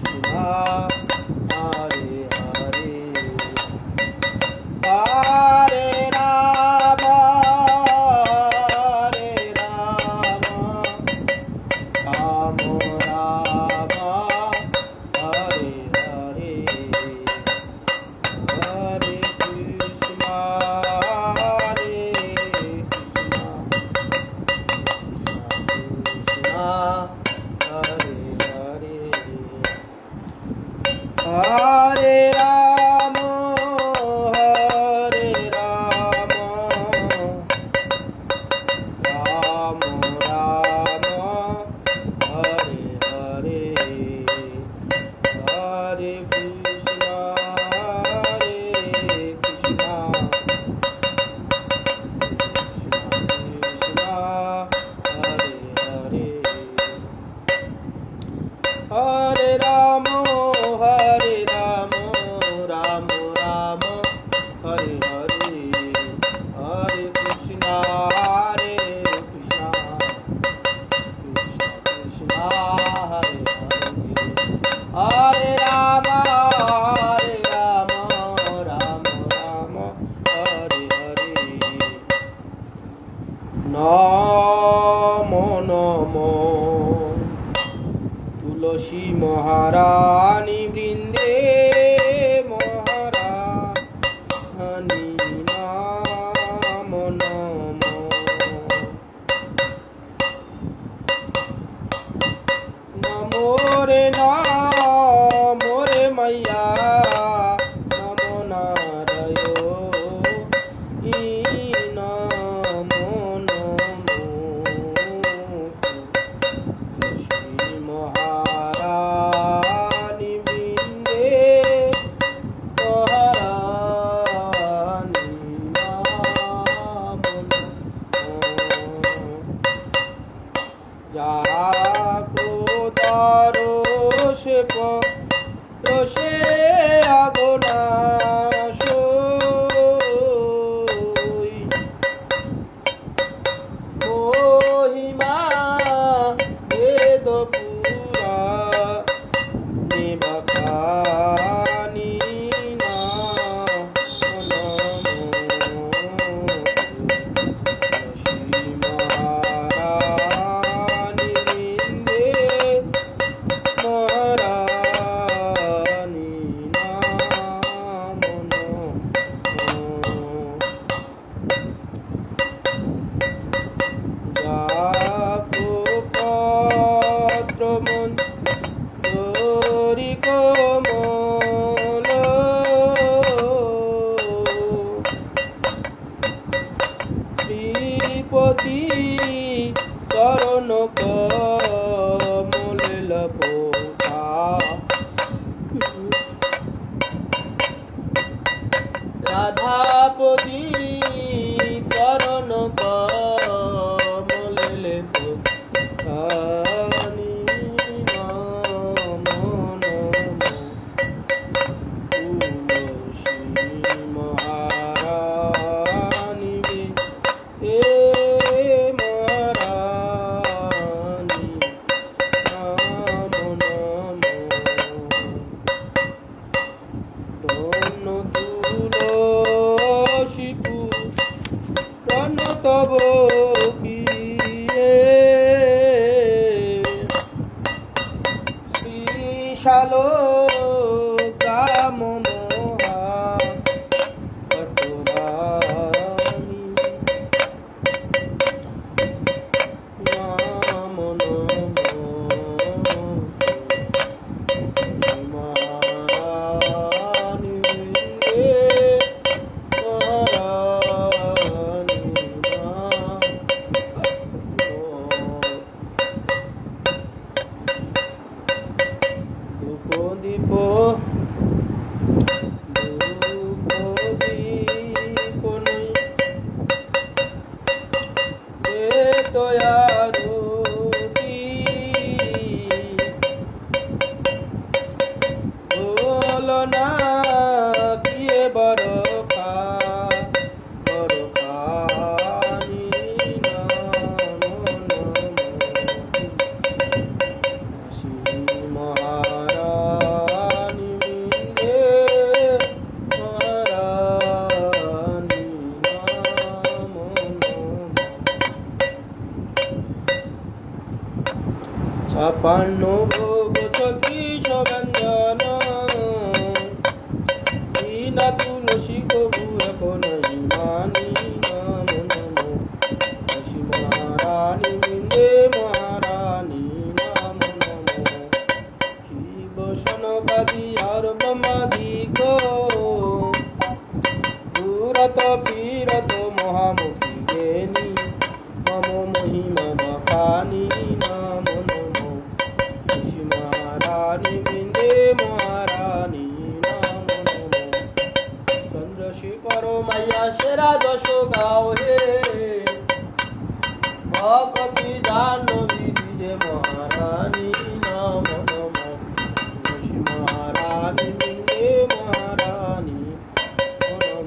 কৃষ্ণ হরে হরে হরে রাম রাম রাম হরে হরে হরে কৃষ্ণ হরে রাম রাম রাম হরে হরে হরে কৃষ্ণ কৃষ্ণ হরে হরে হরে রাম রাম রাম হরে হরে হরে কৃষ্ণ কৃষ্ণ কৃষ্ণ হরে হরে রাম রাম রাম হরে হরে নমো নমো তুলসী মহারানী বৃন্দে মহারানী নাম নম নমো রে মাইয়া নমো নারায়ণ নমো নমো শ্রী মহারানী বৃন্দে মহারানী নাম যারা ক্রোধারোষে রোষে আগনা মহিমা বেদ পুরা নিবাখানি বিশাল কাম মহা কটবানি নাম মহারানি দীপ দয়ারূপী বলো না কিয়ে বরখা বরখানি মহারানী বিন্দে মহারানী নাম ছাপান্ন ভোগ ছত্রিশ ব্যঞ্জন বিনা তুলসী কবু এখন মানি নাম নম তুলসী মহারানী বিন্দে মহারানী নাম নম শিব সনকাদি আর ব্রহ্মাদিক দূরত পীরত মহামুখী জ্ঞানী মম মহিমা বখানি নাম নম তুলসী মহারানী বিন্দে মহারানী নাম নম চন্দ্রশেখর মাইয়া সেরা দশ গাও হে ভক্তি জাহ্নবী দিজে মহারানী নাম নম তুলসী মহারানী বিন্দে মহারানী নম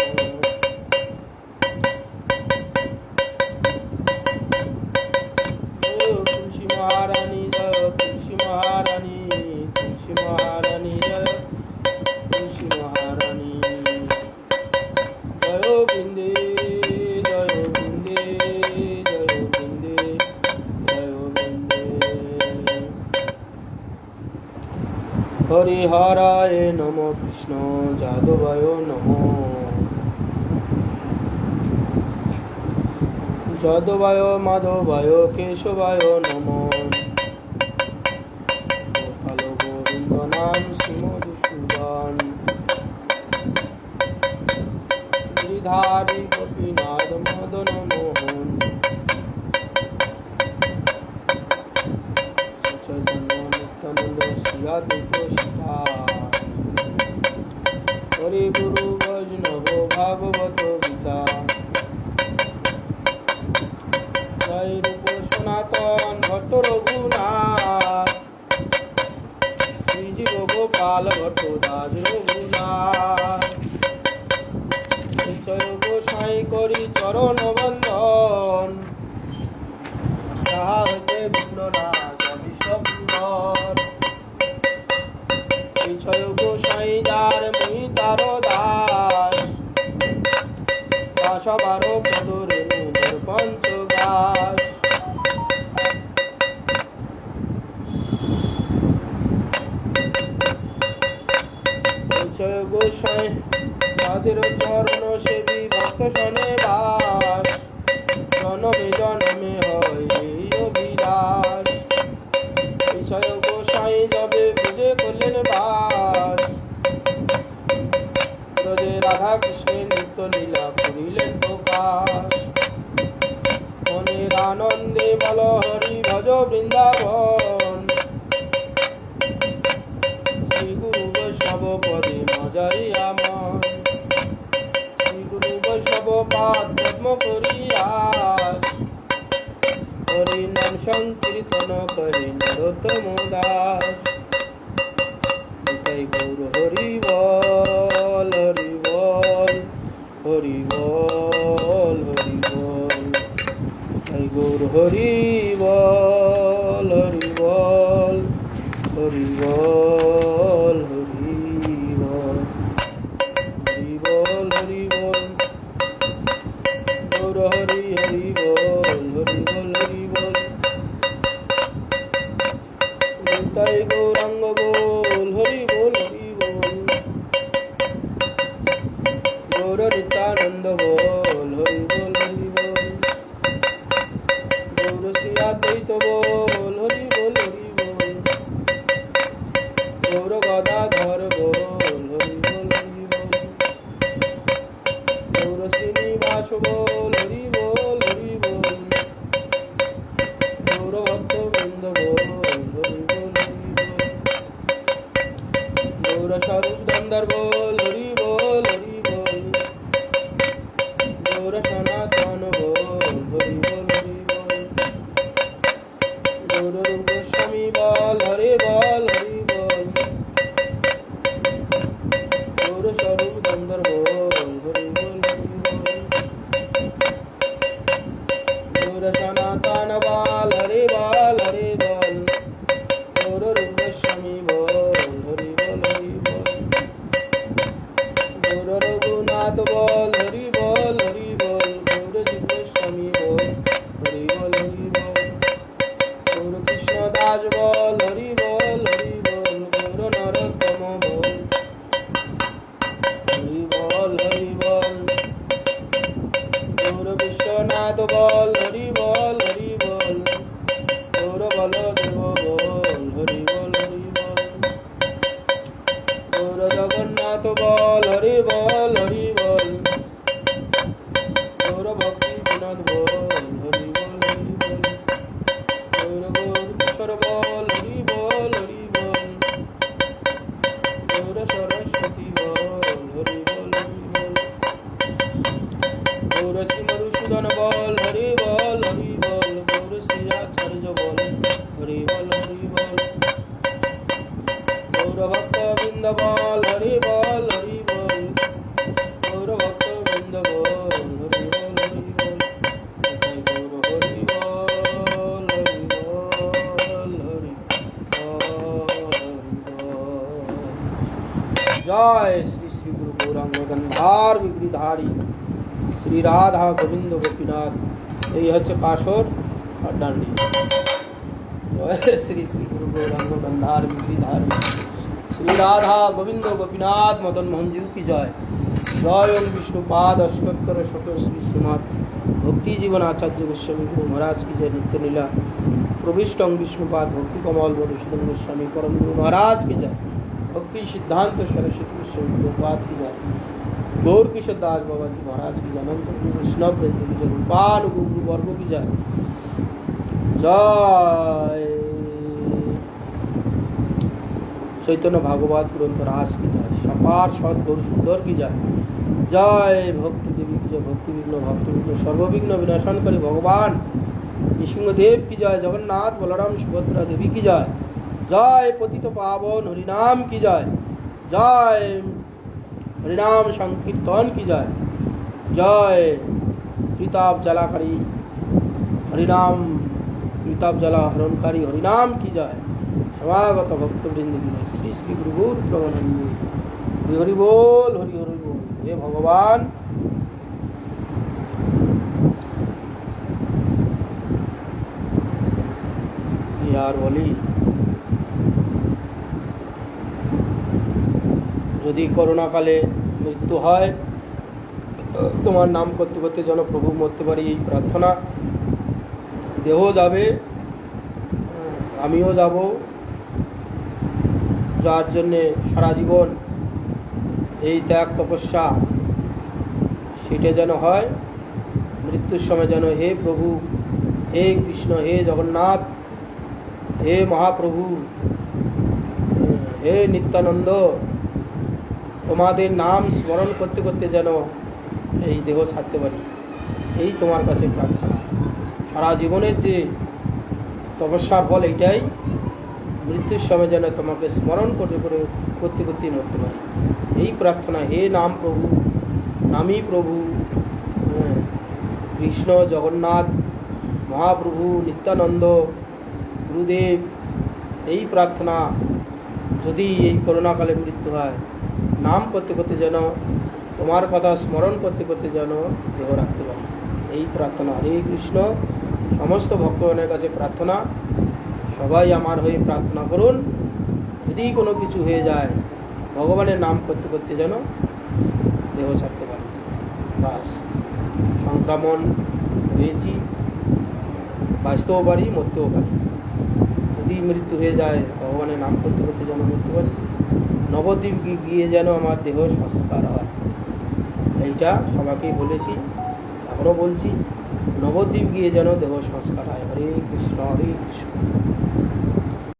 তুলসী মহারানী জয় তুলসী মহারানী তুলসী মহারানী জয় তুলসী মহারানী জয় বিন্দে জয় বিন্দে জয় বিন্দে জয় বিন্দে হরিহরায় নম কৃষ্ণ যাদবায় নম যাদবায় মাধবায় কেশবায় নম গোপাল গোবিন্দ নাম শ্রীমধুসূদন গিরিধারী গোপীনাথ মদন মোহন চৈতন্য নিত্যানন্দ শ্রীরাধিক সীতা হরি গুরু বৈষ্ণব ভাগবত গীতা জয় রূপ সনাতন ভট্ট রঘুনাথ শ্রীজীব গোপাল ভট্ট দাস রঘুনাথ জয় গোসাই করি চরণ বন্দন তাহা হইতে বিঘ্ননাশ বিশ্বর জয় গোসাই যার মুই তার দাস সবার পদরে মুদর পঞ্চদাস জয় গোসাই তাদের চরণ সেবী ভক্ত শনে বাস জনমে জনমে হয় এই অভিলাষ জয় গোসাই যবে বুঝে করলেন বাস ব্রজে রাধা কৃষ্ণের নিত্য লীলা করিলেন প্রকাশ মনের আনন্দে বল হরি ভজ বৃন্দাবন শ্রী গুরু বৈষ্ণব পদে মজারিয়া মন শ্রী গুরু বৈষ্ণব পাদ পদ্ম করিয়াস হরি নাম সংকীর্তন করে নরোত্তম দাস নিতাই গৌর হরি বল হরি বল হরি বল হরি বল নিতাই গৌর হরি বল হরি বল হরি বল হরি বল হরি বল হরি বল গৌর হরি হরি বল হরি বল হরি বল নিতাই গৌরাঙ্গ বল হরি বল হরি বল গৌর নিত্যানন্দ বল হরি বল হরি বল গৌর শ্রী অদ্বৈত বল হরি বল হরি বল গৌর গদাধর বল হরি বল হরি বল গৌর শ্রীনিবাস বল হরি বল হরি বল গৌর ভক্ত বৃন্দ বল হরি বল হরি বল গৌর স্বরূপ ধন্দর বল হরি বল হরি বল গৌর সনাতন বল হরি বল হরি বল গৌর রূপ গোস্বামী বল হরি বল হরি বল গৌর স্বরূপ ধন্দর বল হরি বল হরি বল গৌর সনাতন বল হরি বল হরি বল গৌর রূপ গোস্বামী বল হরি বল হরি বল গৌর রঘুনাথ বল হরি বল হরি বল গৌর জীব গোস্বামী বল হরি বল হরি বল গৌর কৃষ্ণ দাস বল হরি বল হরি বল গৌর নরোত্তম বল হরি বল হরি বল গৌর বিশ্বনাথ বল হরি বল হরি বল গৌর বলদেব বল হরি বল হরি বল গৌর জগন্নাথ বল হরি বল হরি বল গৌর ভক্তি বিনোদ বল হরি বল হরি বল গৌর গৌর কিশোর বল হরি বল হরি বল গৌর সরস্বতী বল হরি বল হরি বল গৌর শ্রী মধুসূদন বল হরি বল হরি বল গৌর শ্রী আচার্য বল হরি বল হরি বল গৌর ভক্ত বৃন্দ বল হরি বল হরি বল গৌর ভক্ত বৃন্দ বল হরি বল হরি বল গৌর হরি বল হরি বল হরি বল। জয় শ্রী শ্রী গুরু গৌরাঙ্গ গন্ধার বিগ্রিধারী শ্রী রাধা গোবিন্দ গোপীনাথ। এই হচ্ছে কাসর আর ডান্ডি। জয় শ্রী শ্রী গুরু গৌরাঙ্গ গন্ধার বিগ্রিধারী শ্রী রাধা গোবিন্দ গোপীনাথ মদন মোহনজিউ কি জয়। জয় ওম বিষ্ণুপাদ অষ্টোত্তর শত শ্রী শ্রীমৎ ভক্তি জীবন আচার্য গোস্বামী গুরু মহারাজ কি জয়। নিত্য লীলা প্রবিষ্টং বিষ্ণুপাদ ভক্তি কমল মধুসূদন গোস্বামী পরম গুরু মহারাজ কি জয়। भक्ति सिद्धांत सरस्वती गोस्वामी प्रभुपाद की जय। गौर किशोर दास बाबा जी महाराज की जय। अनंत गुरु वैष्णव वृंद की जय। रूपान गुरु वर्ग की जय। जय चैतन्य भागवत ग्रंथ रास की जय। सपार सद गौर सुंदर की जय। जय भक्ति देवी की जय। भक्ति विघ्न सर्वविघ्न विनाशनकारी भगवान नृसिंहदेव की जय। जगन्नाथ बलराम सुभद्रा देवी की जय। जय पतित पावन हरिनाम की जय। जय हरिनाम संकीर्तन की जय। जय त्रिताप जलाकारी हरिनाम त्रिताप जला हरणकारी हरिनाम की जय। समागत भक्तवृंद की जय। श्री श्री गुरु प्रमानंद हरि हरि बोल हरि हरि बोल। हे भगवान यार बोली যদি করোনাকালে মৃত্যু হয় তোমার নাম করতে করতে যেন প্রভু মরতে পারি এই প্রার্থনা। দেহ যাবে, আমিও যাব, যার জন্যে সারা জীবন এই ত্যাগ তপস্যা সেটা যেন হয়। মৃত্যুর সময় যেন হে প্রভু, হে কৃষ্ণ, হে জগন্নাথ, হে মহাপ্রভু, হে নিত্যানন্দ, তোমাদের নাম স্মরণ করতে করতে যেন এই দেহ ছাড়তে পারি, এই তোমার কাছে প্রার্থনা। সারা জীবনের যে তপস্যার ফল এইটাই, মৃত্যুর সময় যেন তোমাকে স্মরণ করতে করতে মরতে পারি এই প্রার্থনা। হে নাম প্রভু, নামী প্রভু, কৃষ্ণ, জগন্নাথ, মহাপ্রভু, নিত্যানন্দ, গুরুদেব, এই প্রার্থনা। যদি এই করোনাকালে মৃত্যু হয়, নাম করতে করতে যেন তোমার কথা স্মরণ করতে করতে যেন দেহ রাখতে পারি, এই প্রার্থনা। হরে কৃষ্ণ। সমস্ত ভক্তগণের কাছে প্রার্থনা, সবাই আমার হয়ে প্রার্থনা করুন। যদি কোনো কিছু হয়ে যায়, ভগবানের নাম করতে করতে যেন দেহ ছাড়তে পারি। বাস, সংক্রমণ হয়েছি, বাঁচতেও পারি, মরতেও পারি। যদি মৃত্যু হয়ে যায়, ভগবানের নাম করতে করতে যেন মরতে পারি। নবদ্বীপ গিয়ে যেন আমার দেহ সংস্কার হয়, এইটা সবাইকেই বলেছি, এখনও বলছি। নবদ্বীপ গিয়ে যেন দেহ সংস্কার হয়। হরে কৃষ্ণ, হরে কৃষ্ণ।